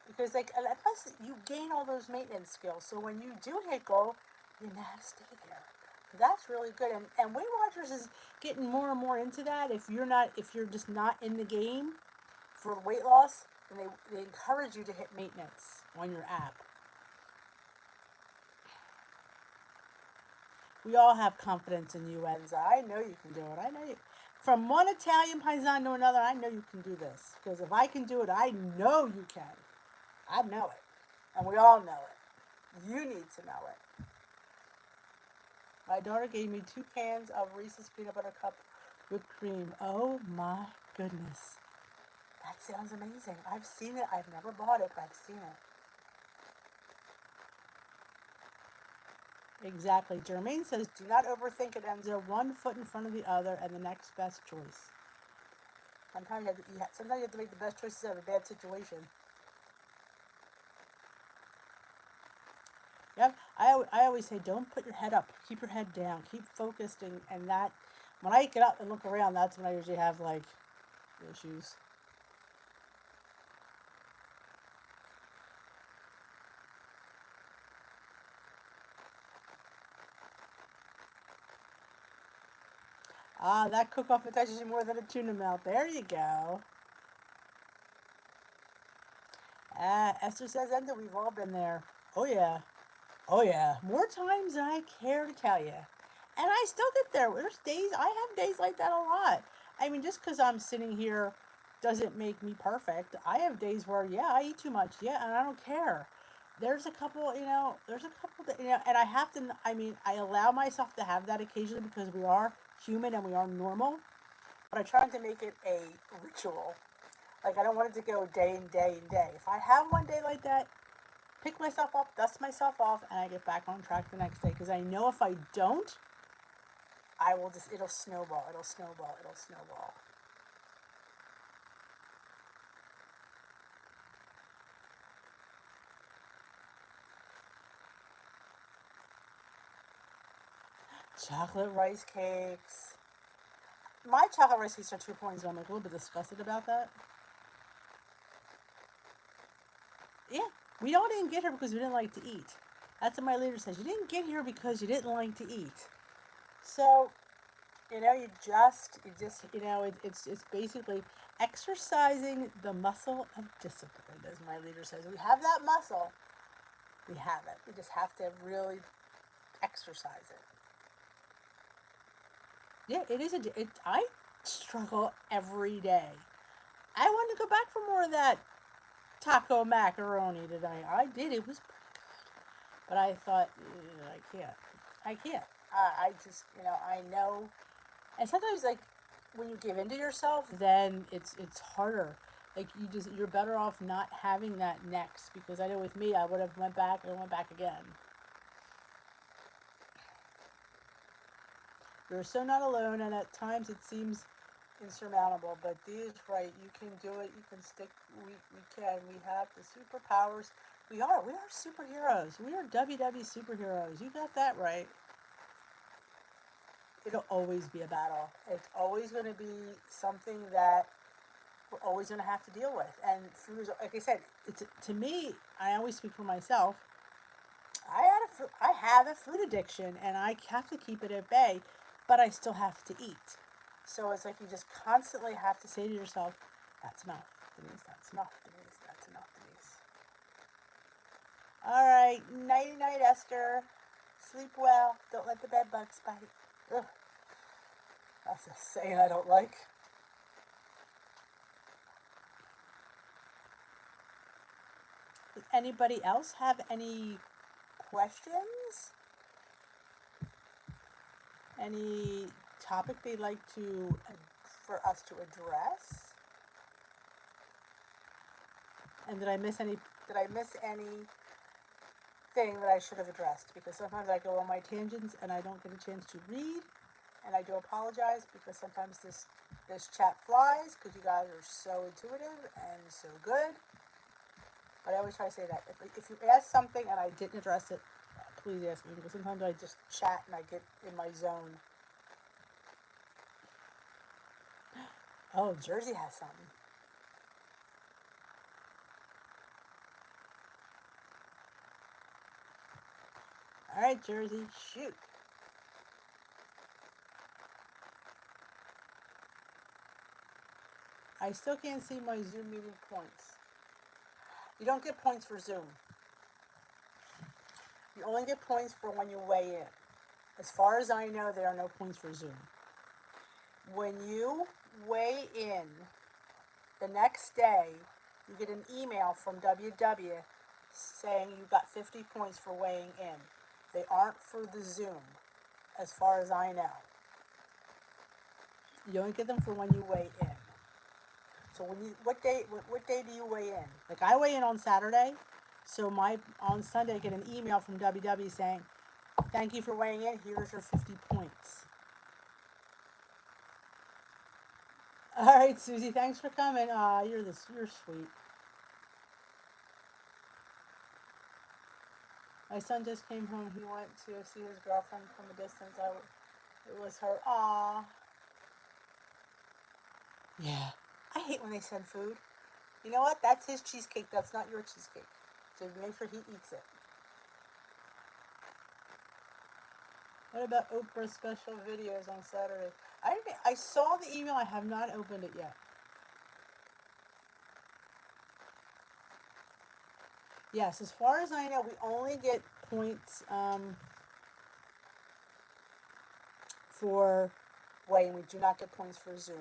Because plus you gain all those maintenance skills. So when you do hit goal, you know how to stay there. That's really good. And Weight Watchers is getting more and more into that. If you're just not in the game for weight loss, then they encourage you to hit maintenance on your app. We all have confidence in you, Enza. I know you can do it. I know you. From one Italian paisan to another, I know you can do this. Because if I can do it, I know you can. I know it. And we all know it. You need to know it. My daughter gave me 2 cans of Reese's Peanut Butter Cup whipped cream. Oh my goodness. That sounds amazing. I've seen it. I've never bought it, but I've seen it. Exactly. Jermaine says, do not overthink it, Enzo. One foot in front of the other and the next best choice. Sometimes you have to make the best choices out of a bad situation. Yep. I always say, don't put your head up. Keep your head down. Keep focused. And that, when I get up and look around, that's when I usually have, like, issues. Ah, that cook-off touches you more than a tuna melt. There you go. Esther says, Enda, we've all been there. Oh, yeah. Oh, yeah. More times than I care to tell you. And I still get there. There's days, I have days like that a lot. I mean, just because I'm sitting here doesn't make me perfect. I have days where, yeah, I eat too much. Yeah, and I don't care. There's a couple, there's a couple that, and I have to, I mean, I allow myself to have that occasionally because we are human and we are normal. But I try to make it a ritual. Like, I don't want it to go day and day and day. If I have one day like that, pick myself up, dust myself off, and I get back on track the next day. Because I know if I don't, I will just, it'll snowball, it'll snowball, it'll snowball. Chocolate rice cakes. My chocolate rice cakes are 2 points, so I'm like a little bit disgusted about that. Yeah, we all didn't get here because we didn't like to eat. That's what my leader says. You didn't get here because you didn't like to eat. So, it's basically exercising the muscle of discipline, as my leader says. We have that muscle. We have it. We just have to really exercise it. Yeah, it is I struggle every day. I want to go back for more of that taco macaroni today. I did. It was pretty good. But I thought, I can't. I can't. I just, I know. And sometimes, like, when you give in to yourself, then it's harder. Like, you're better off not having that next. Because I know with me, I would have went back and went back again. You're so not alone, and at times it seems insurmountable. But Dee is right. You can do it. You can stick. We can. We have the superpowers. We are superheroes. We are WW superheroes. You got that right. It'll always be a battle. It's always going to be something that we're always going to have to deal with. And food is, like I said, it's to me. I always speak for myself. I have a food addiction, and I have to keep it at bay, but I still have to eat. So it's like you just constantly have to say to yourself, "That's enough, Denise. That's enough, Denise. That's enough, Denise." All right, nighty night, Esther. Sleep well. Don't let the bed bugs bite. Ugh. That's a saying I don't like. Does anybody else have any questions? Any topic they'd like for us to address? And did I miss anything that I should have addressed? Because sometimes I go on my tangents and I don't get a chance to read, and I do apologize because sometimes this chat flies because you guys are so intuitive and so good. But I always try to say that if you ask something and I didn't address it, please ask me, because sometimes I just chat and I get in my zone. Oh, Jersey has something. All right, Jersey, shoot. I still can't see my Zoom meeting points. You don't get points for Zoom. You only get points for when you weigh in. As far as I know, there are no points for Zoom. When you weigh in the next day, you get an email from WW saying you got 50 points for weighing in. They aren't for the Zoom, as far as I know. You only get them for when you weigh in. So what day do you weigh in? Like, I weigh in on Saturday, so on Sunday I get an email from WW saying, "Thank you for weighing in. Here's your 50 points." All right, Susie, thanks for coming. You're sweet. My son just came home. He went to see his girlfriend from a distance. It was her. Aw. Yeah. I hate when they send food. You know what? That's his cheesecake. That's not your cheesecake. So make sure he eats it. What about Oprah's special videos on Saturday? I saw the email. I have not opened it yet. Yes, as far as I know, we only get points for weighing. We do not get points for Zoom.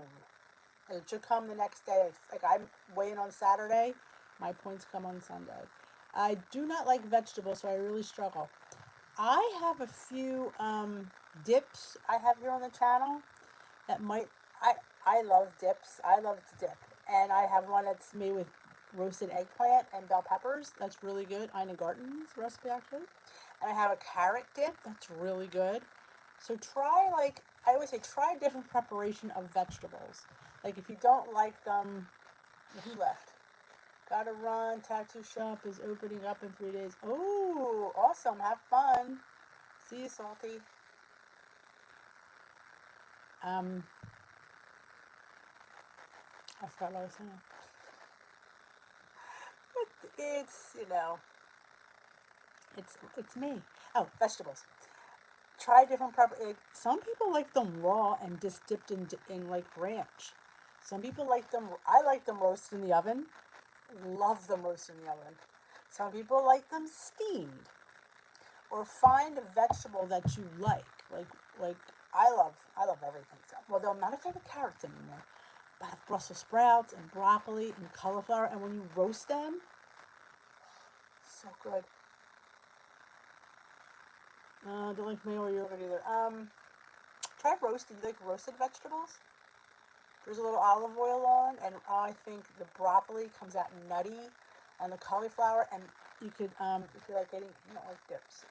It should come the next day. Like I'm weighing on Saturday, my points come on Sunday. I do not like vegetables, so I really struggle. I have a few dips I have here on the channel that might. I I love dips. I love to dip, and I have one that's made with roasted eggplant and bell peppers. That's really good. Ina Garten's recipe actually. And I have a carrot dip. That's really good. So try like I always say, try a different preparation of vegetables. Like if you don't like them, who left? Gotta run. Tattoo shop is opening up in 3 days. Oh, awesome! Have fun. See you, Salty. Um, I forgot what I was saying. It's it's me. Oh, vegetables. Try different prep. Some people like them raw and just dipped in like ranch. Some people like them. I like them roasted in the oven. Love them roasted in the oven. Some people like them steamed. Or find a vegetable that you like. Like I love everything. So, well, though I'm not a fan of carrots anymore. But I have Brussels sprouts and broccoli and cauliflower, and when you roast them, so good. Don't like mayo or yogurt either. Try roasted. You like roasted vegetables? There's a little olive oil on, and I think the broccoli comes out nutty, and the cauliflower, and you could, if you like getting, like dips,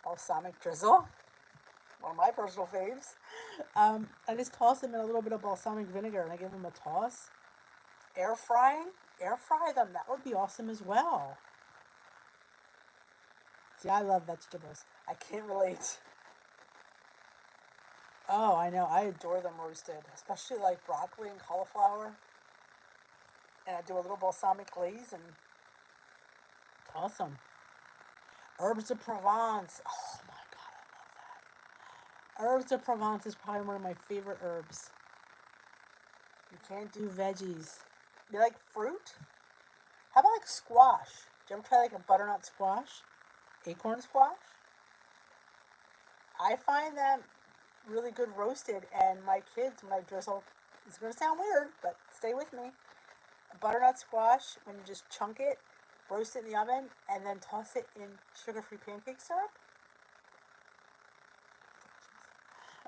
balsamic drizzle, one of my personal faves. I just toss them in a little bit of balsamic vinegar, and I give them a toss. Air frying, air fry them. That would be awesome as well. See, I love vegetables. I can't relate. Oh, I know. I adore them roasted, especially like broccoli and cauliflower. And I do a little balsamic glaze, and it's awesome. Herbs de Provence. Oh my god, I love that. Herbs de Provence is probably one of my favorite herbs. You can't do veggies. You like fruit? How about like squash? Did you ever try like a butternut squash? Acorn squash? I find them really good roasted, and my kids, when I drizzle, it's going to sound weird, but stay with me. A butternut squash, when you just chunk it, roast it in the oven, and then toss it in sugar-free pancake syrup.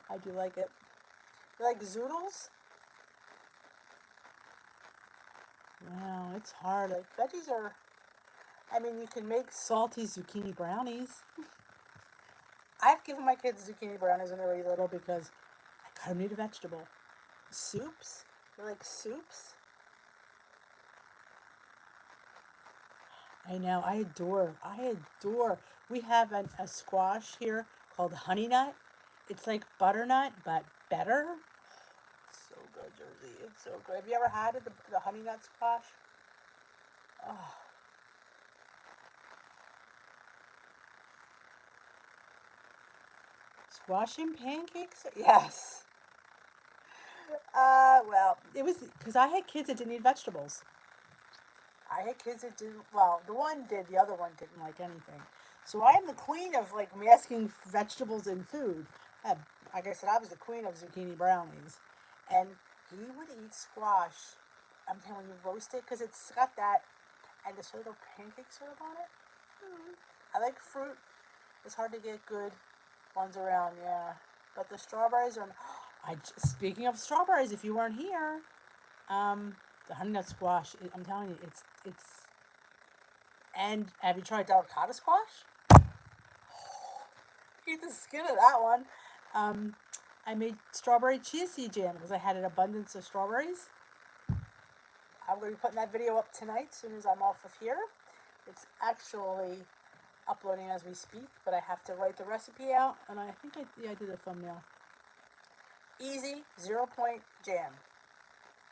I do like it. You like zoodles? Wow, it's hard. Like veggies are. I mean, you can make salty zucchini brownies. I've given my kids zucchini brownies when they were little because I got them need a vegetable. Soups? You like soups? I know. I adore. We have a squash here called honey nut. It's like butternut, but better. So good, Jersey. It's so good. Have you ever had it, the honey nut squash? Oh, squash and pancakes? Yes. Well, it was because I had kids that didn't eat vegetables. I had kids that didn't. Well, the one did. The other one didn't like anything. So I am the queen of like masking vegetables in food. I, like I said, I was the queen of zucchini brownies, and he would eat squash. I'm telling you, roast it because it's got that and the sort of pancake syrup on it. Mm. I like fruit. It's hard to get good ones around, yeah. But the strawberries are. Speaking of strawberries, if you weren't here, the honey nut squash. I'm telling you, it's. And have you tried delicata squash? Eat the skin of that one. Um, I made strawberry chia seed jam because I had an abundance of strawberries. I'm going to be putting that video up tonight as soon as I'm off of here. It's actually uploading as we speak, but I have to write the recipe out, and I think I did a thumbnail. Easy, 0 point jam.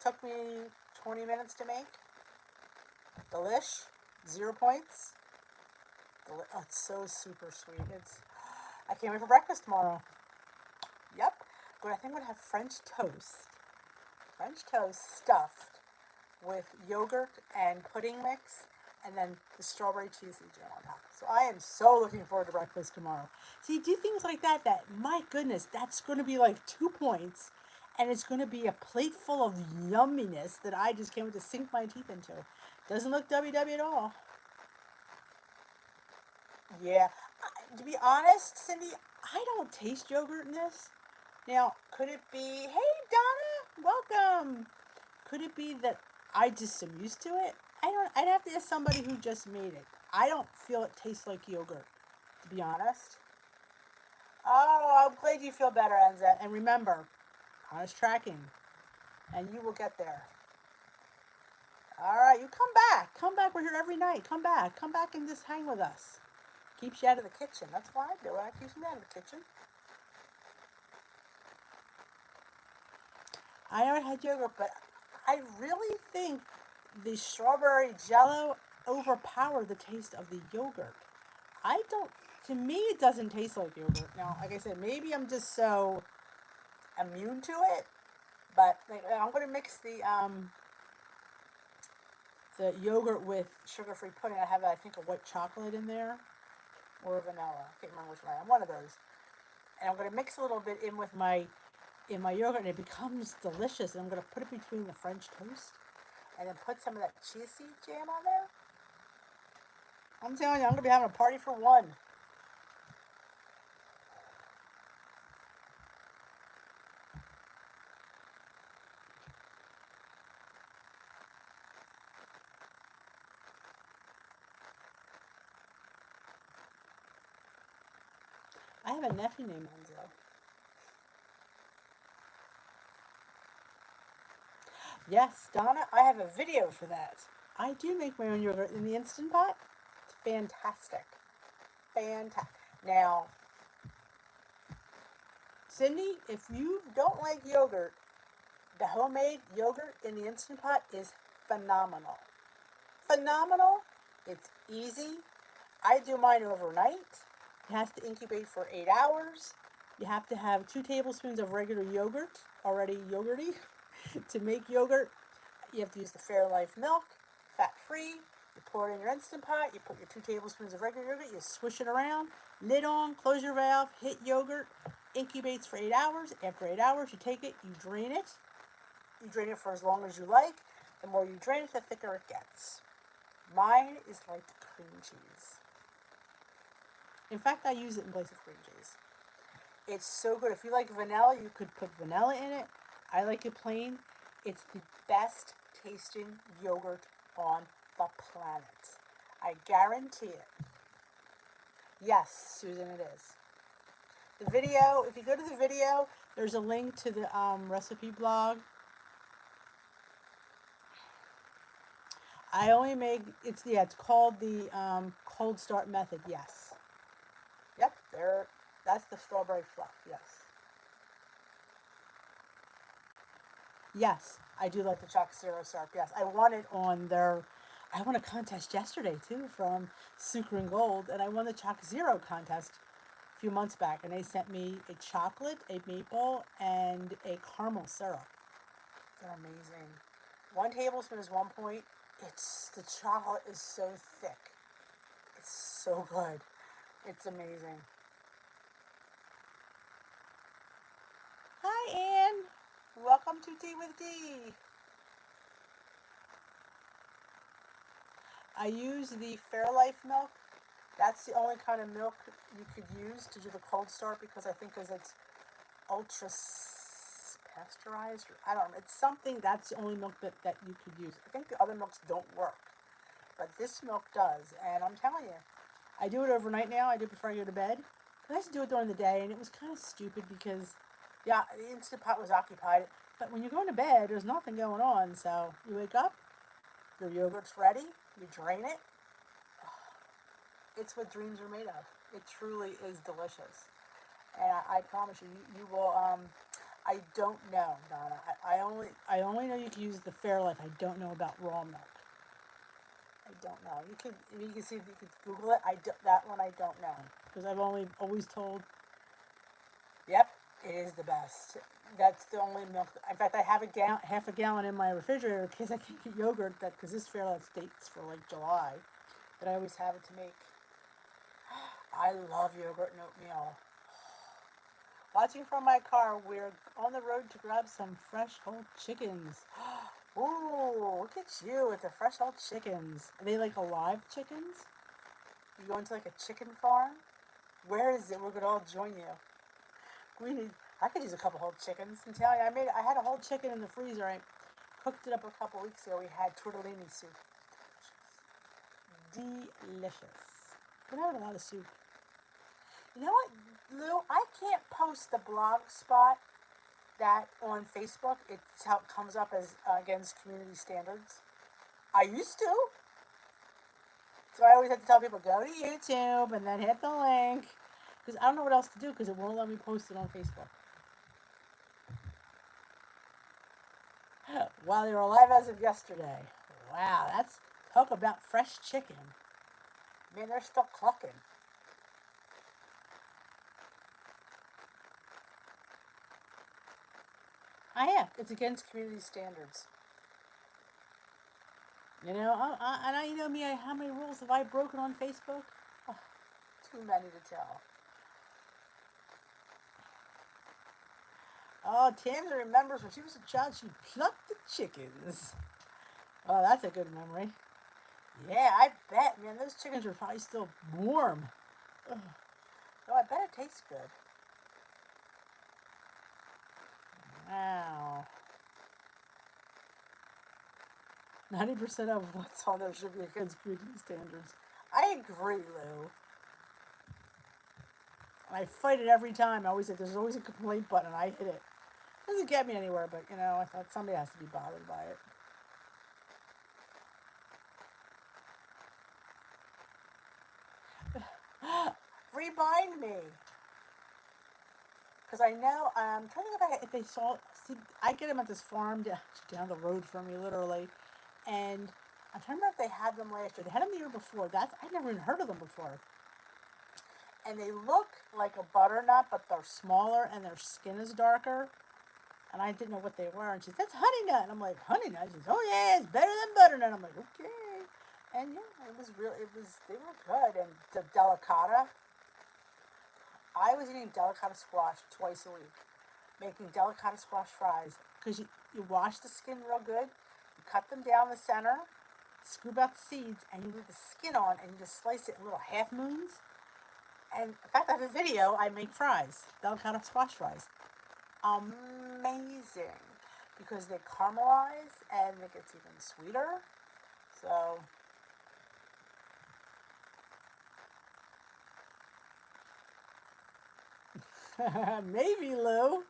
Took me 20 minutes to make. Delish, 0 points. Oh, it's so super sweet. I can't wait for breakfast tomorrow. Yep. But I think I'm going to have French toast. French toast stuffed with yogurt and pudding mix and then the strawberry cheesy jam on top. So I am so looking forward to breakfast tomorrow. See, do things like that, my goodness, that's going to be like 2 points, and it's going to be a plate full of yumminess that I just can't wait to sink my teeth into. Doesn't look WW at all. Yeah. To be honest, Cindy, I don't taste yogurt in this. Now, could it be, hey, Donna, welcome. Could it be that I just am used to it? I'd have to ask somebody who just made it. I don't feel it tastes like yogurt, to be honest. Oh, I'm glad you feel better, Enza. And remember, honest tracking, and you will get there. All right, you come back. Come back. We're here every night. Come back. Come back and just hang with us. Keeps you out of the kitchen. That's why I do it. I keeps me out of the kitchen. I never had yogurt, but I really think the strawberry jello overpowered the taste of the yogurt. To me, it doesn't taste like yogurt. Now, like I said, maybe I'm just so immune to it, but I'm going to mix the yogurt with sugar-free pudding. I have, I think, a white chocolate in there, or vanilla. I can't remember which one. One of those. And I'm going to mix a little bit in with my yogurt, and it becomes delicious. And I'm going to put it between the French toast, and then put some of that cheesy jam on there. I'm telling you, I'm going to be having a party for one. I have a nephew named Enzo. Yes, Donna, I have a video for that. I do make my own yogurt in the Instant Pot. It's fantastic. Fantastic. Now, Cindy, if you don't like yogurt, the homemade yogurt in the Instant Pot is phenomenal. Phenomenal. It's easy. I do mine overnight. It has to incubate for 8 hours. You have to have 2 tablespoons of regular yogurt, already yogurty, to make yogurt. You have to use the Fairlife milk, fat-free. You pour it in your Instant Pot. You put your 2 tablespoons of regular yogurt. You swish it around. Lid on, close your valve, hit yogurt. Incubates for 8 hours. After 8 hours, you take it, you drain it. You drain it for as long as you like. The more you drain it, the thicker it gets. Mine is like cream cheese. In fact, I use it in place of cream cheese. It's so good. If you like vanilla, you could put vanilla in it. I like it plain. It's the best tasting yogurt on the planet. I guarantee it. Yes, Susan, it is. The video, if you go to the video, there's a link to the recipe blog. I only make, it's called the cold start method, yes. Yep, that's the strawberry fluff, yes. Yes, I do like the Choc Zero syrup, yes. I won a contest yesterday too from Sucre and Gold, and I won the Choc Zero contest a few months back, and they sent me a chocolate, a maple, and a caramel syrup. They're amazing. 1 tablespoon is 1 point. The chocolate is so thick. It's so good. It's amazing. Hi, Anne. Welcome to Tea with D. I use the Fairlife milk. That's the only kind of milk you could use to do the cold start because I think it's ultra pasteurized. I don't know. It's something, that's the only milk that you could use. I think the other milks don't work. But this milk does. And I'm telling you, I do it overnight now. I do it before I go to bed. I used to do it during the day, and it was kind of stupid because, yeah, the Instant Pot was occupied. But when you're going to bed, there's nothing going on. So you wake up, your yogurt's ready, you drain it. It's what dreams are made of. It truly is delicious. And I promise you, you will, I don't know, Donna. I only know you can use the Fairlife. I don't know about raw milk. I don't know. You can see if you could Google it. That one I don't know. Because I've always told, yep, It is the best. That's the only milk. In fact, I have half a gallon in my refrigerator in case I can't get yogurt. Because this Fairlife dates for like July, but I always have it to make. I love yogurt and oatmeal. Watching from my car, we're on the road to grab some fresh whole chickens. Ooh, look at you with the fresh whole chickens. Are they like alive chickens? You going to like a chicken farm? Where is it? We're gonna all join you. We need. I could use a couple whole chickens. I'm telling you, I had a whole chicken in the freezer. I cooked it up a couple weeks ago. We had tortellini soup. Delicious. We're having a lot of soup. You know what, Lou? I can't post the blog spot that on Facebook. It's how it comes up as against community standards. I used to. So I always have to tell people, go to YouTube and then hit the link. Because I don't know what else to do because it won't let me post it on Facebook. While they were alive as of yesterday. Wow, that's talk about fresh chicken. Man, they're still clucking. I am. It's against community standards. You know, you know me. How many rules have I broken on Facebook? Oh, too many to tell. Oh, Tammy remembers when she was a child, she plucked the chickens. Oh, that's a good memory. Yeah, I bet, man. Those chickens are probably still warm. Ugh. Oh, I bet it tastes good. Wow. 90% of what's on there should be against community standards. I agree, Lou. I fight it every time. There's always a complaint button, and I hit it. Doesn't get me anywhere, but you know, I thought somebody has to be bothered by it. Remind me, because I know I'm trying to think if they saw. See, I get them at this farm down the road from me, literally, and I'm trying to remember if they had them last year. They had them the year before. I never even heard of them before. And they look like a butternut, but they're smaller and their skin is darker. And I didn't know what they were. And she said, that's honey nut. And I'm like, honey nut? She says, oh yeah, it's better than butternut. I'm like, okay. And yeah, they were good. And the delicata, I was eating delicata squash twice a week, making delicata squash fries. Because you wash the skin real good, you cut them down the center, scoop out the seeds, and you leave the skin on, and you just slice it in little half moons. And in fact, I have a video. I make fries, delicata squash fries. Amazing, because they caramelize and it gets even sweeter. So maybe, Lou.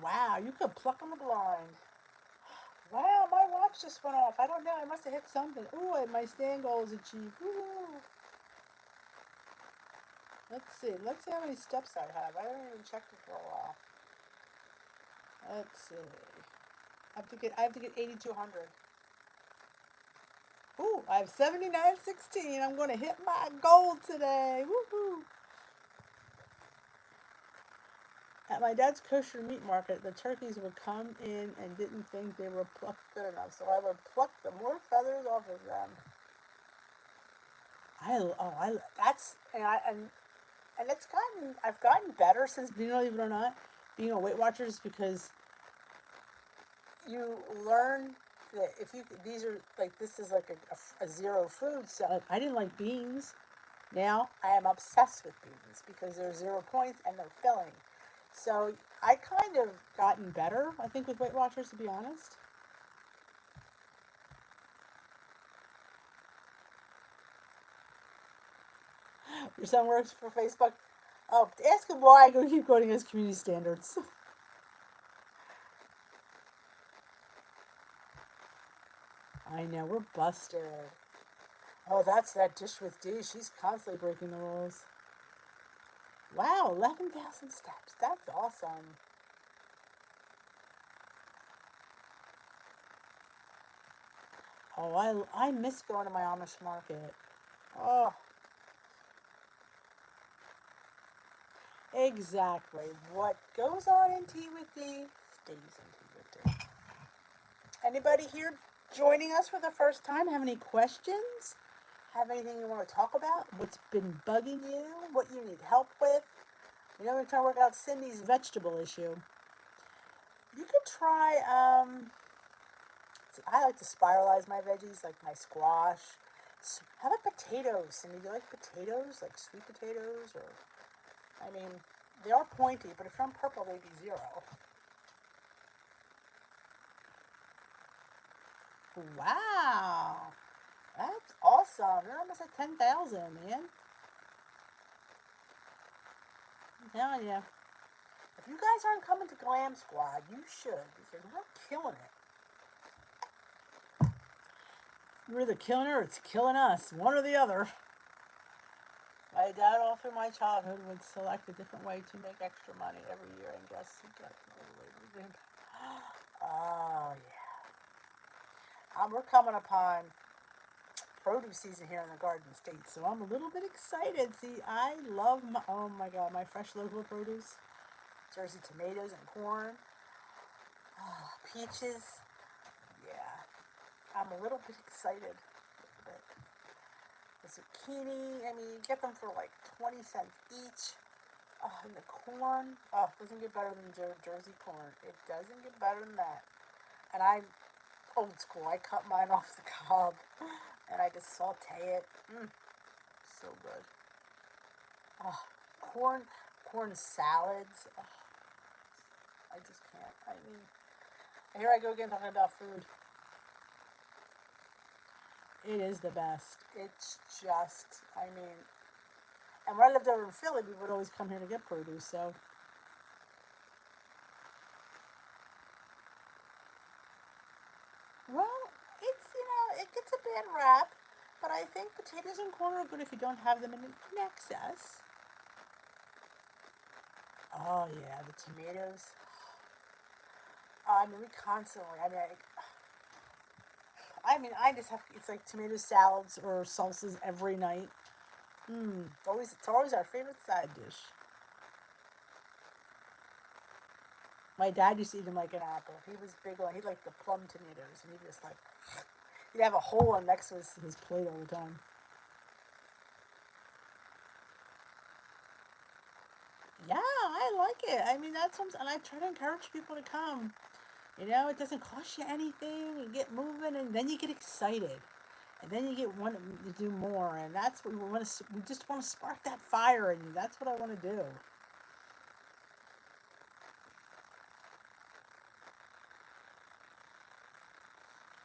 Wow, you could pluck on the blind. Wow, my watch just went off. I don't know. I must have hit something. Ooh, my stand goal is achieved. Ooh. Let's see. Let's see how many steps I have. I haven't even checked it for a while. Let's see. I have to get 8,200. Ooh, I have 7916. I'm going to hit my goal today. Woohoo! At my dad's kosher meat market, the turkeys would come in and didn't think they were plucked good enough, so I would pluck the more feathers off of them. I've gotten better since, believe it or not, being a Weight Watchers, because you learn that this is like a zero food. So like, I didn't like beans. Now I am obsessed with beans because they're 0 points and they're filling. So I kind of gotten better, I think, with Weight Watchers, to be honest. Your son works for Facebook. Oh, ask him why I keep going against community standards. I know, we're busted. Oh, that's that dish with D. She's constantly breaking the rules. Wow, 11,000 steps. That's awesome. Oh, I miss going to my Amish market. Oh, exactly. What goes on in tea with tea stays in tea with tea. Anybody here joining us for the first time have any questions? Have anything you want to talk about? What's been bugging you? What you need help with? You know, we're trying to work out Cindy's vegetable issue. You could try, see, I like to spiralize my veggies, like my squash. How about potatoes, Cindy? Do you like potatoes, like sweet potatoes? Or, I mean, they are pointy, but if they're on purple, they'd be 0. Wow, that's awesome. They're almost at 10,000, man. I'm telling you. If you guys aren't coming to Glam Squad, you should, because we're killing it. We're either killing her or it's killing us, one or the other. My dad, all through my childhood, would select a different way to make extra money every year, and guess who got the Oh, yeah. We're coming upon produce season here in the Garden State, so I'm a little bit excited. See, I love my, oh my God, my fresh local produce. Jersey tomatoes and corn. Oh, peaches. Yeah. I'm a little bit excited. But the zucchini, I mean, you get them for like 20 cents each. Oh, and the corn. Oh, it doesn't get better than Jersey corn. It doesn't get better than that. And I'm old school. I cut mine off the cob and I just saute it. So good. Oh, corn salads. Oh, I just can't. I mean, here I go again talking about food. It is the best. It's just, I mean, and when I lived over in Philly, we would always come here to get produce, so. Well, it gets a bad rap, but I think potatoes and corn are good if you don't have them in excess. Oh, yeah, the tomatoes. I mean, we constantly, I just have, it's like tomato salads or salsas every night. It's always our favorite side dish. My dad used to eat them like an apple. He was big on, he liked the plum tomatoes, and he just like, he'd have a whole one next to his plate all the time. Yeah, I like it. I mean, and I try to encourage people to come. You know, it doesn't cost you anything. You get moving, and then you get excited, and then you get want to do more, and that's what we want to. We just want to spark that fire in you. That's what I want to do.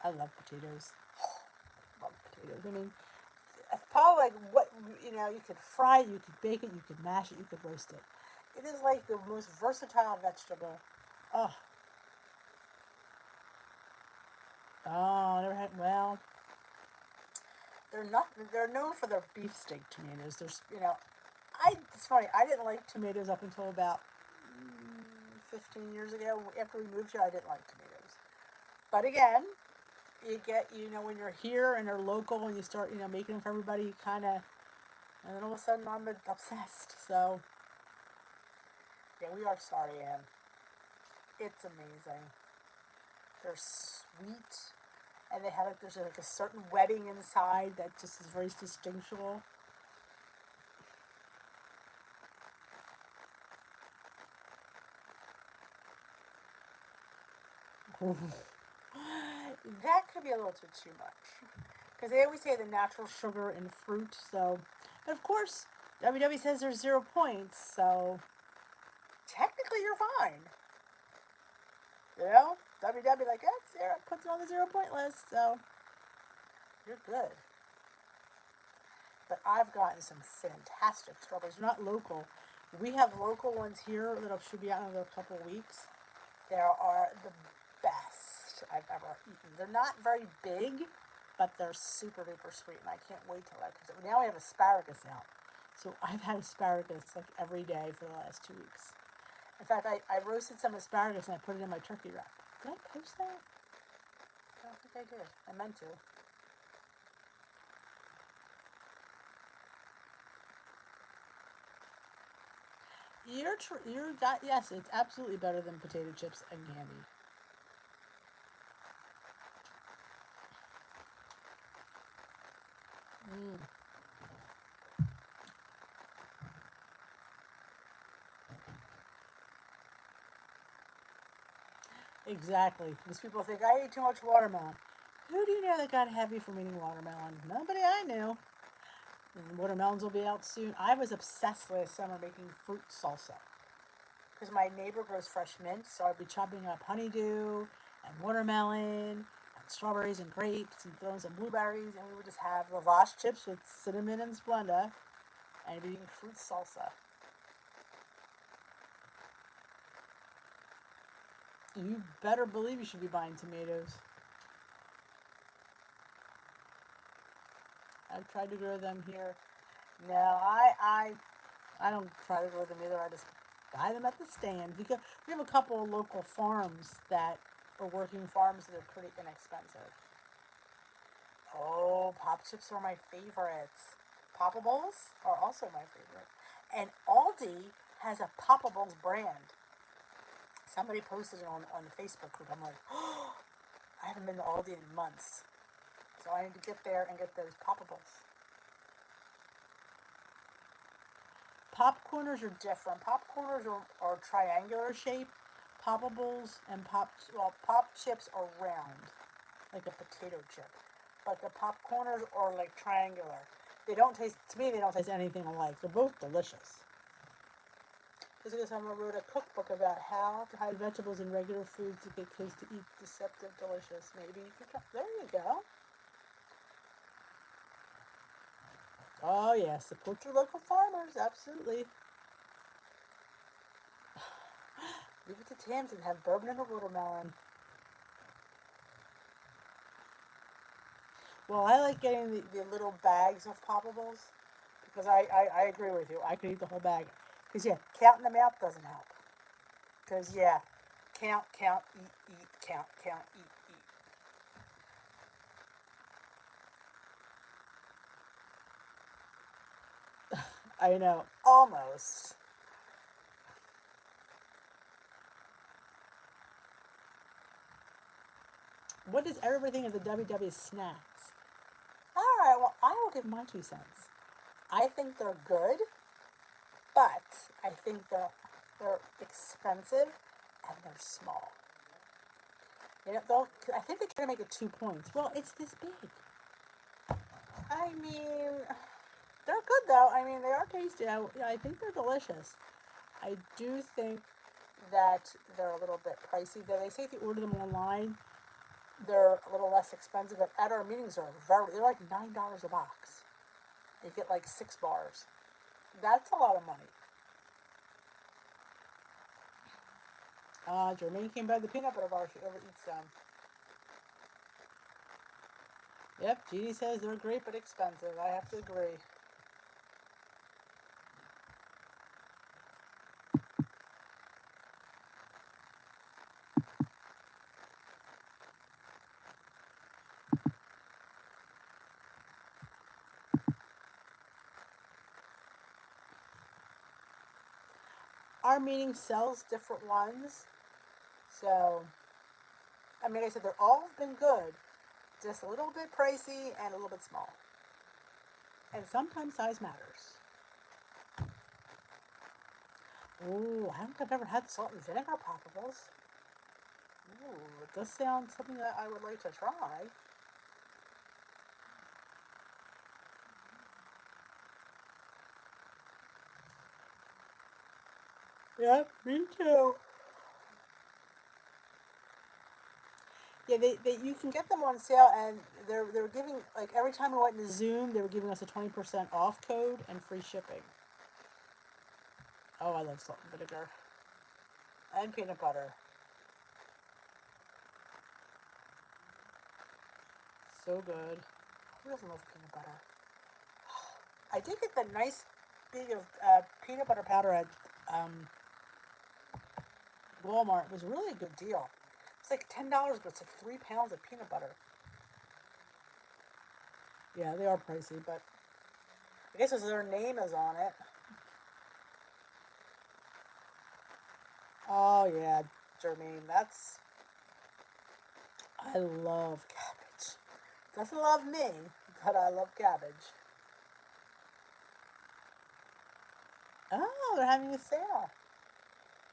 I love potatoes. Love potatoes. I mean, it's probably like what you could fry it, you could bake it, you could mash it, you could roast it. It is like the most versatile vegetable. Oh, oh, never had. Well, they're not. They're known for their beefsteak tomatoes. It's funny. I didn't like tomatoes up until about 15 years ago. After we moved here, I didn't like tomatoes. But again, when you're here and they're local and you start, making them for everybody, you kind of, and then all of a sudden I'm obsessed. So, yeah, we are sorry, Anne. It's amazing. They're sweet, and there's like a certain webbing inside that just is very distinctual. That could be a little too much. Because they always say the natural sugar in fruit, so. But of course, WW says there's 0 points, so. Technically, you're fine. WW, like, that's 0, puts it on the 0 point list, so. You're good. But I've gotten some fantastic strawberries. They're not local. We have local ones here that should be out in another couple of weeks. They are the best I've ever eaten. They're not very big, but they're super duper sweet, and I can't wait till that comes out. Now we have asparagus out, so I've had asparagus like every day for the last 2 weeks. In fact, I roasted some asparagus and I put it in my turkey wrap. Did I post that? I don't think I did. I meant to. Yes, it's absolutely better than potato chips and candy. Mm, exactly. Because people think I eat too much watermelon. Who do you know that got heavy from eating watermelon? Nobody I knew. And watermelons will be out soon. I was obsessed last summer making fruit salsa. Because my neighbor grows fresh mint, so I'd be chopping up honeydew and watermelon and strawberries and grapes and throwing some blueberries, and we would just have lavash chips with cinnamon and Splenda and be eating fruit salsa. You better believe you should be buying tomatoes. I've tried to grow them here. No, I don't try to grow them either. I just buy them at the stand. Because we have a couple of local farms that are working farms that are pretty inexpensive. Oh, pop chips are my favorites. Poppables are also my favorite. And Aldi has a Poppables brand. Somebody posted it on the Facebook group. I'm like, oh, I haven't been to Aldi in months. So I need to get there and get those Poppables. Popcorners are different. Popcorners are triangular shape. Poppables and pop chips are round, like a potato chip. But the popcorners are like triangular. They don't taste, to me, they don't taste anything alike. They're both delicious. This is someone wrote a cookbook about how to hide vegetables in regular foods to get kids to eat deceptive delicious. Maybe you could try. There you go. Oh, yeah. Support your local farmers. Absolutely. Leave it to Tams and have bourbon and a watermelon. Well, I like getting the little bags of poppables because I agree with you. I could eat the whole bag. Because, yeah, counting them out doesn't help. Because, yeah, count, eat, count, eat. I know, almost. What does everybody think of the WW snacks? All right, well, I will give my 2 cents. I think they're good, but I think they're expensive and they're small. You know, I think they try to make it 2 points. Well, it's this big. I mean, they're good though. I mean, they are tasty. I think they're delicious. I do think that they're a little bit pricey. Though they say if you order them online, they're a little less expensive. But at our meetings, they're like $9 a box. You get like 6 bars. That's a lot of money. Jermaine came by the peanut butter bar. She overeats them. Yep, Judy says they're great but expensive. I have to agree. Our meeting sells different ones. So, I mean, like I said, they're all been good. Just a little bit pricey and a little bit small. And sometimes size matters. Ooh, I don't think I've ever had salt and vinegar poppables. Ooh, it does sound something that I would like to try. Yep, me too. Yeah, you can get them on sale, and they're giving, like, every time we went into Zoom, they were giving us a 20% off code and free shipping. Oh, I love salt and vinegar and peanut butter. So good. Who doesn't love peanut butter? I did get the nice big of peanut butter powder at um, Walmart. It was really a good deal. It's like $10, but it's like 3 pounds of peanut butter. Yeah, they are pricey, but I guess their name is on it. Oh yeah, Jermaine, I love cabbage. Doesn't love me, but I love cabbage. Oh, they're having a sale.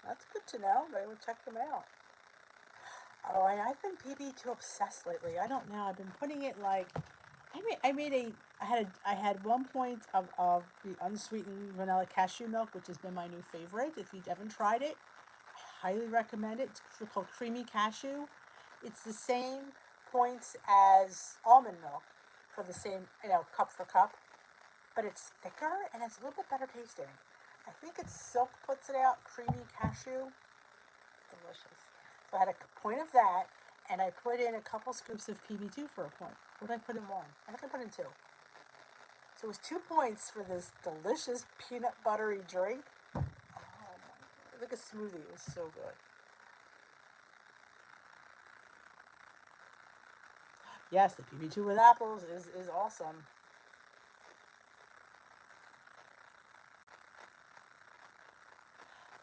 That's good to know. Maybe we'll check them out. Oh, and I've been PB2 obsessed lately. I don't know. I've been putting it like I made a I had 1 point of the unsweetened vanilla cashew milk, which has been my new favorite. If you haven't tried it, I highly recommend it. It's called creamy cashew. It's the same points as almond milk for the same, cup for cup, but it's thicker and it's a little bit better tasting. I think it's Silk puts it out, creamy cashew. Delicious. So I had a point of that, and I put in a couple scoops of PB2 for a point. What did I put in one? I think I put in two. So it was 2 points for this delicious peanut buttery drink. Oh my god. Like a smoothie. It was so good. Yes, the PB2 with apples is awesome.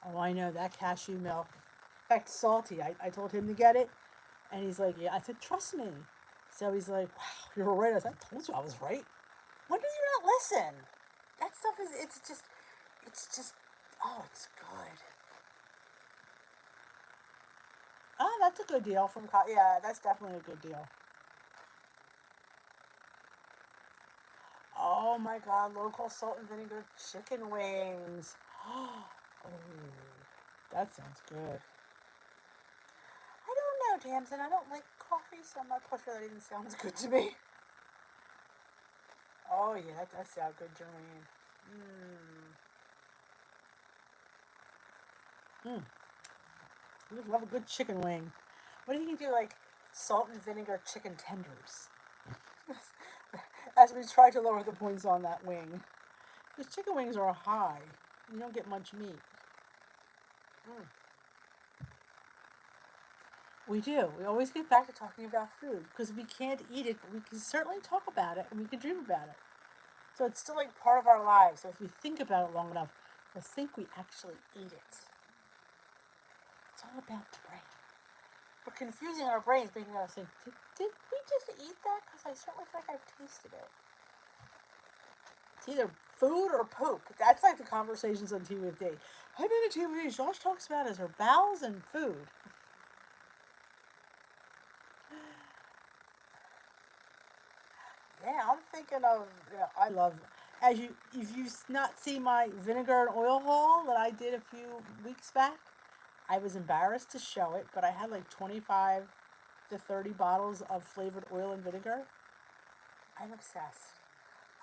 Oh, I know that cashew milk. In fact, salty. I told him to get it, and he's like, yeah. I said, trust me. So he's like, wow, you were right. I said, I told you I was right. When do you not listen? That stuff is, it's just, oh, it's good. Oh, that's a good deal from, yeah, that's definitely a good deal. Oh my god, local salt and vinegar chicken wings. Oh, that sounds good. I don't know, Tamsin. I don't like coffee, so I'm not quite sure that even sounds good to me. Oh yeah, that does sound good, Jermaine. Mmm. Mmm. I just love a good chicken wing. What do you think do like salt and vinegar chicken tenders? As we try to lower the points on that wing. Because chicken wings are high. You don't get much meat. Mm. We do. We always get back to talking about food because we can't eat it, but we can certainly talk about it and we can dream about it. So it's still like part of our lives. So if we think about it long enough, we'll think we actually eat it. It's all about the brain. We're confusing our brains, making us think, did we just eat that? Because I certainly feel like I've tasted it. It's either food or poop. That's like the conversations on TV. I've been to TV. All she talks about is her bowels and food. Yeah, I'm thinking of. I love. As you, if you not see my vinegar and oil haul that I did a few weeks back, I was embarrassed to show it, but I had like 25 to 30 bottles of flavored oil and vinegar. I'm obsessed.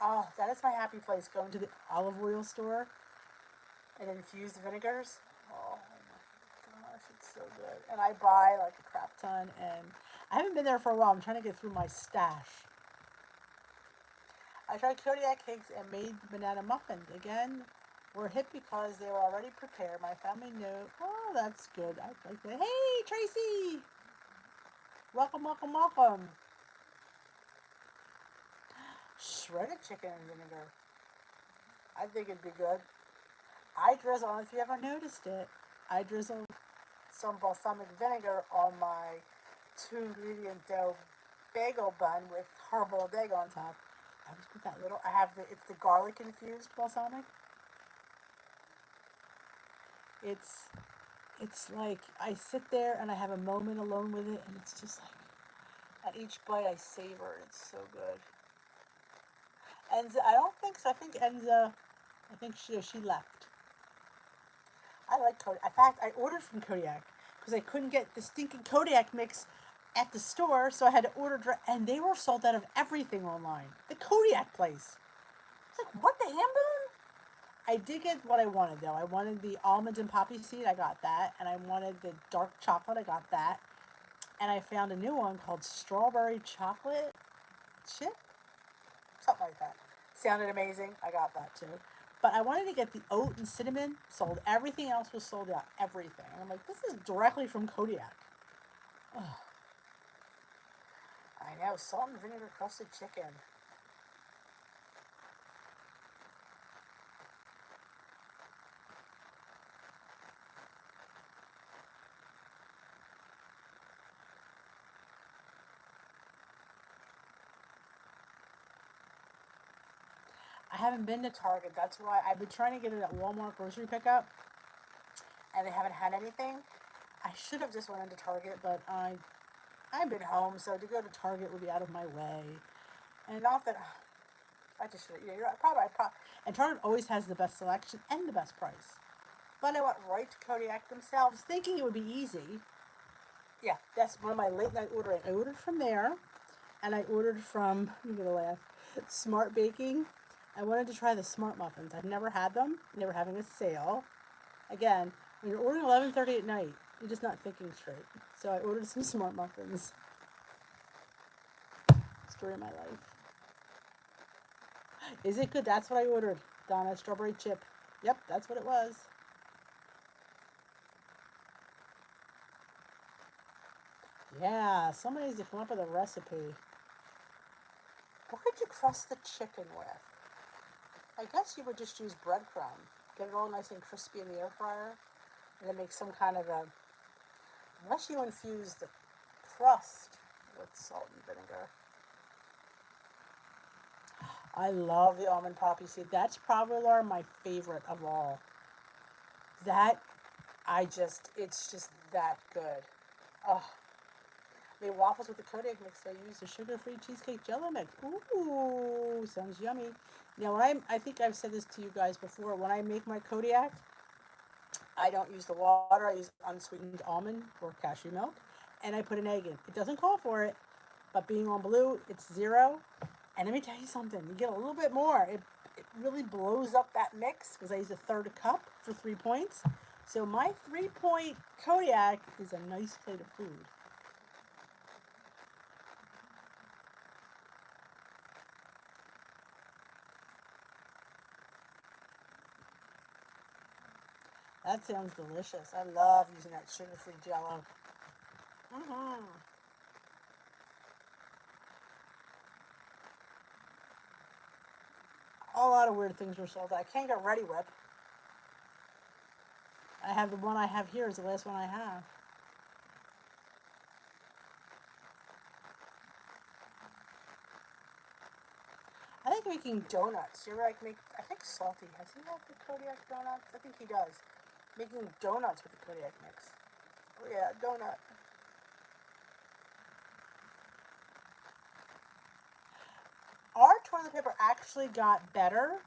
Oh, that is my happy place. Going to the olive oil store and infused vinegars. Oh my gosh, it's so good. And I buy like a crap ton, and I haven't been there for a while. I'm trying to get through my stash. I tried Kodiak cakes and made banana muffins. Again, were hit because they were already prepared. My family knew. Oh, that's good. I like that. Hey, Tracy! Welcome, welcome, welcome. Shredded chicken and vinegar. I think it'd be good. I drizzle, if you ever noticed it, I drizzle some balsamic vinegar on my 2 ingredient dough bagel bun with hard-boiled egg on top. I just put that little. It's the garlic infused balsamic. It's it's like I sit there and I have a moment alone with it, and it's just like at each bite I savor. It's so good. Enza, I don't think so. I think Enza, I think she left. I like Kodiak. In fact, I ordered from Kodiak because I couldn't get the stinking Kodiak mix at the store, so I had to order, and they were sold out of everything online. The Kodiak place. It's like, what the hambone? I did get what I wanted though. I wanted the almond and poppy seed. I got that, and I wanted the dark chocolate. I got that, and I found a new one called strawberry chocolate chip, something like that. Sounded amazing. I got that too. But I wanted to get the oat and cinnamon sold. Everything else was sold out. Everything. And I'm like, this is directly from Kodiak. Ugh. I know. Salt and vinegar crusted chicken. I haven't been to Target. That's why I've been trying to get it at Walmart grocery pickup, and they haven't had anything. I should have just went into Target, but I've been home, so to go to Target would be out of my way. And not that I just should. Yeah, you're right. Probably. And Target always has the best selection and the best price. But I went right to Kodiak themselves, thinking it would be easy. Yeah, that's one of my late night ordering. I ordered from there, and I ordered from, you're gonna laugh, Smart Baking. I wanted to try the Smart Muffins. I've never had them. They were having a sale. Again, when you're ordering 11:30 at night, you're just not thinking straight. So I ordered some Smart Muffins. Story of my life. Is it good? That's what I ordered. Donna, strawberry chip. Yep, that's what it was. Yeah, somebody needs to come up with a recipe. What could you crust the chicken with? I guess you would just use breadcrumb. Get it all nice and crispy in the air fryer. And then make some kind of a... Unless you infuse the crust with salt and vinegar. I love the almond poppy seed. That's probably my favorite of all. That, it's just that good. Oh, the waffles with the Kodiak mix. I use the sugar-free cheesecake jello mix. Ooh, sounds yummy. Now, I think I've said this to you guys before. When I make my Kodiak, I don't use the water. I use unsweetened almond or cashew milk, and I put an egg in. It doesn't call for it, but being on blue, it's 0. And let me tell you something. You get a little bit more. It really blows up that mix because I use a third cup for 3 points. So my 3-point Kodiak is a nice plate of food. That sounds delicious. I love using that sugar-free jello. Mm-hmm. A lot of weird things were sold. I can't get Ready Whip. I have the one I have here is the last one I have. I think making donuts. You're like I think Salty, has he had the Kodiak donuts? I think he does. Making donuts with the Kodiak mix. Oh yeah, donut. Our toilet paper actually got better.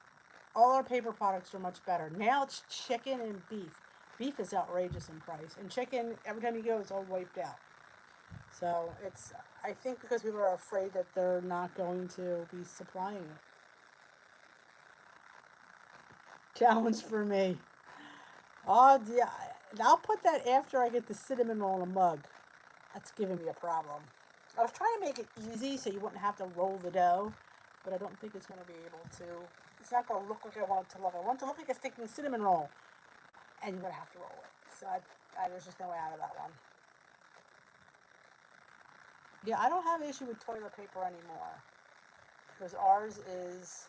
All our paper products are much better. Now it's chicken and beef. Beef is outrageous in price. And chicken, every time you go, it's all wiped out. So it's, I think because people are afraid that they're not going to be supplying it. Challenge for me. Oh, yeah. I'll put that after I get the cinnamon roll in a mug. That's giving me a problem. I was trying to make it easy so you wouldn't have to roll the dough, but I don't think it's going to be able to. It's not going to look like I want it to look. I want it to look like a sticking cinnamon roll, and you're going to have to roll it. So there's just no way out of that one. Yeah, I don't have an issue with toilet paper anymore because ours is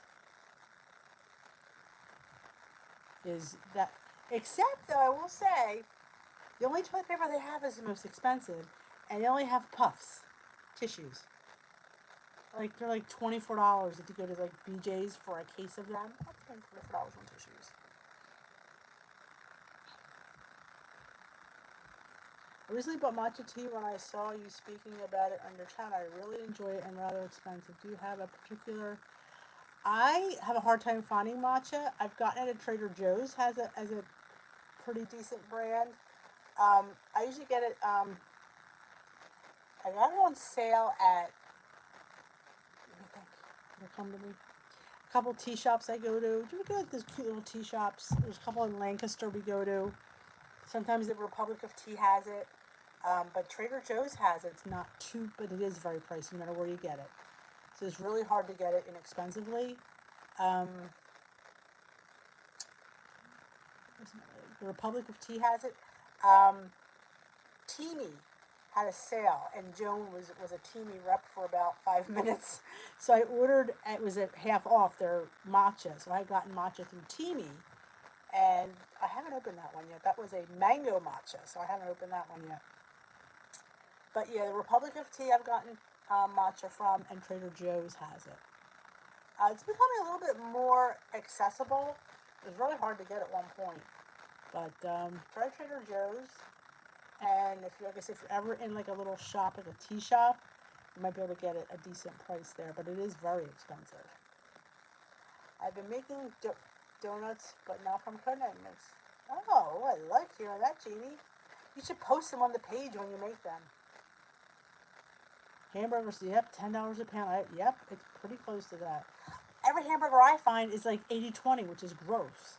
that. Except though, I will say, the only toilet paper they have is the most expensive, and they only have puffs, tissues. Like they're like $24 if you go to like BJ's for a case of them. I'll spend $24 on tissues. I recently bought matcha tea when I saw you speaking about it on your channel. I really enjoy it and rather expensive. Do you have a particular? I have a hard time finding matcha. I've gotten it at Trader Joe's as a pretty decent brand. I usually get it. I got it on sale at. Let me think. It'll come to me. A couple tea shops I go to. Do you go to those cute little tea shops? There's a couple in Lancaster we go to. Sometimes the Republic of Tea has it. But Trader Joe's has it. It's not too, but it is very pricey no matter where you get it. So it's really hard to get it inexpensively. The Republic of Tea has it. Teamy had a sale, and Joan was a Teamy rep for about 5 minutes. So I ordered, it was at half off their matcha. So I had gotten matcha through Teamy, and I haven't opened that one yet. That was a mango matcha, so I haven't opened that one yet. But yeah, the Republic of Tea I've gotten matcha from, and Trader Joe's has it. It's becoming a little bit more accessible. It was really hard to get at one point. But try Trader Joe's. And if you, like I said, if you're ever in like a little shop, like a tea shop, you might be able to get it a decent price there. But it is very expensive. I've been making donuts, but not from Codenames. Oh, I like hearing that, Jeannie. You should post them on the page when you make them. Hamburgers, yep, $10 a pound. Yep, it's pretty close to that. Every hamburger I find is like 80-20, which is gross.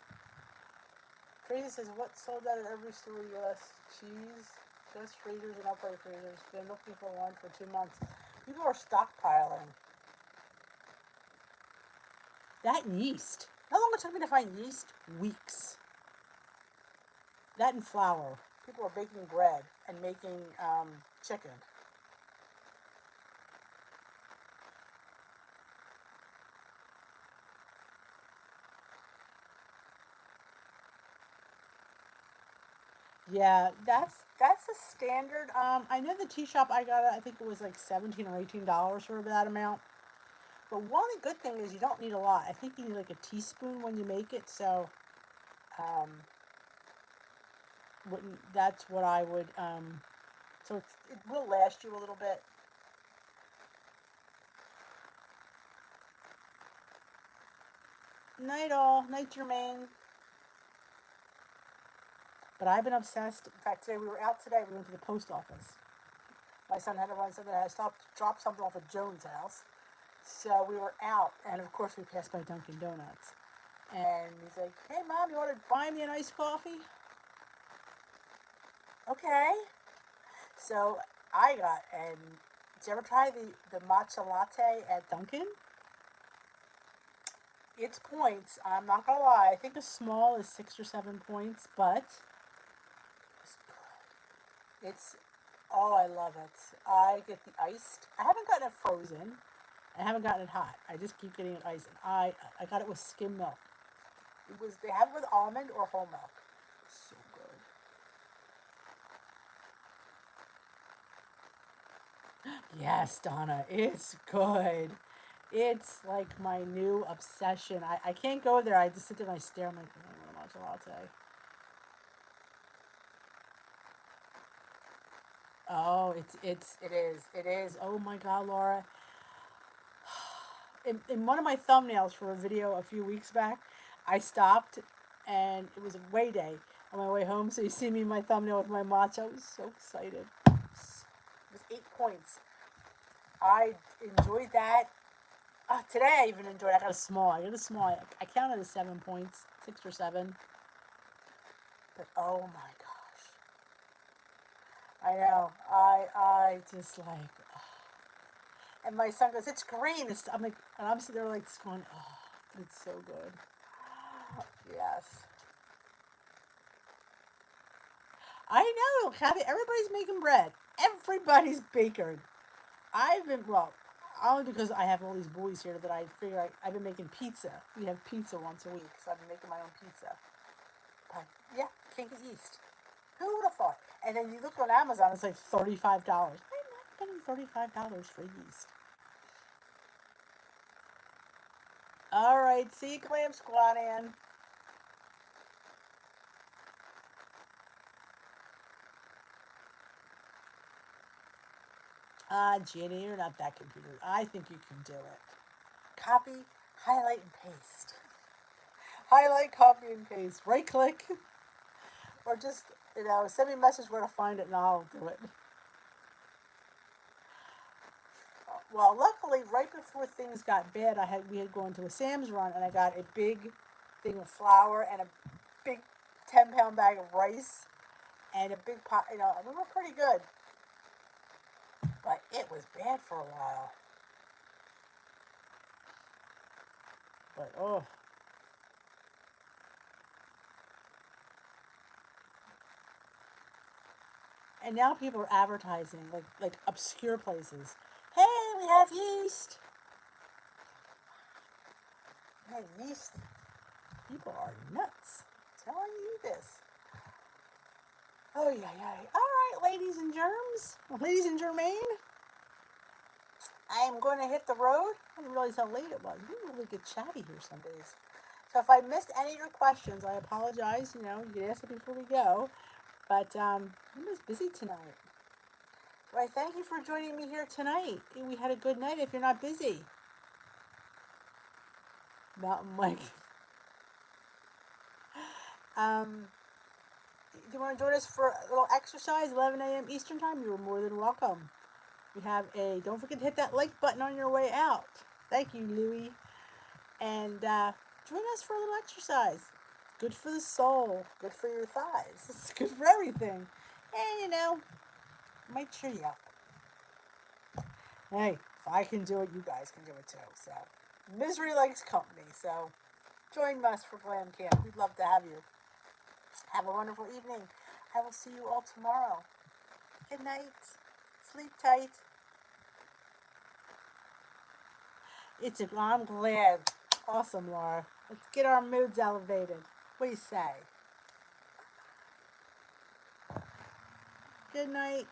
Tracy says, what sold out at every store U.S.? Cheese, just freezers and upright freezers. Been looking for one for 2 months. People are stockpiling. That and yeast. How long it took me to find yeast? Weeks. That and flour. People are baking bread and making chicken. Yeah, that's a standard. I know the tea shop I got it. I think it was like $17 or $18 for that amount. But one good thing is you don't need a lot. I think you need like a teaspoon when you make it. So, that's what I would. So it will last you a little bit. Night all, night Jermaine. But I've been obsessed. In fact, today we were out today. We went to the post office. My son had to run something. I stopped, drop something off at Joan's house. So we were out, and of course we passed by Dunkin' Donuts. And he's like, "Hey, Mom, you want to buy me an iced coffee?" Okay. So I got, and did you ever try the matcha latte at Dunkin'? It's points. I'm not gonna lie. I think the small is 6 or 7 points, but it's, oh, I love it. I get the iced. I haven't gotten it frozen. I haven't gotten it hot. I just keep getting it iced, and I got it with skim milk. They have it with almond or whole milk. It's so good. Yes, Donna, it's good. It's like my new obsession. I can't go there. I just sit there and I stare. I'm like, I want a matcha latte. Oh, it is. Oh my God, Laura. In one of my thumbnails for a video a few weeks back, I stopped and it was a way day on my way home. So you see me in my thumbnail with my matcha. I was so excited. It was 8 points. I enjoyed that. Today I even enjoyed it. I got a small. I counted as 7 points, 6 or 7. But oh my gosh. I know. I just like, and my son goes, "It's green." I'm like, and I'm sitting there like just going, "Oh, it's so good." Yes. I know, Kathy. Everybody's making bread. Everybody's baking. I've been, well, only because I have all these boys here that I figure I've been making pizza. We have pizza once a week, so I've been making my own pizza. But yeah, can't get yeast. Who would have thought? And then you look on Amazon, it's like $35. I'm not getting $35 for yeast. All right, see you, Clam Squad, Ann. Ginny, you're not that computer. I think you can do it. Copy, highlight, and paste. Highlight, copy, and paste. Right click. Or just, send me a message where to find it and I'll do it. Well, luckily, right before things got bad, we had gone to a Sam's Run and I got a big thing of flour and a big 10-pound bag of rice and a big pot. We were pretty good, but it was bad for a while. But oh, and now people are advertising like obscure places. Hey, we have yeast. Man, yeast. People are nuts. I'm telling you this. Oh yeah, yeah. All right, ladies and germs, ladies and germaine. I am going to hit the road. I didn't realize how late it was. We really get chatty here some days. So if I missed any of your questions, I apologize. You know, you can ask it before we go. But I was busy tonight. Well, thank you for joining me here tonight. We had a good night if you're not busy. Mountain Mike. Do you want to join us for a little exercise, 11 a.m. Eastern Time? You're more than welcome. We have don't forget to hit that like button on your way out. Thank you, Louie. And join us for a little exercise. Good for the soul. Good for your thighs. It's good for everything. And, you know, might cheer you up. Hey, if I can do it, you guys can do it too. So, misery likes company. So, join us for Glam Camp. We'd love to have you. Have a wonderful evening. I will see you all tomorrow. Good night. Sleep tight. I'm glad. Awesome, Laura. Let's get our moods elevated. What do you say? Good night.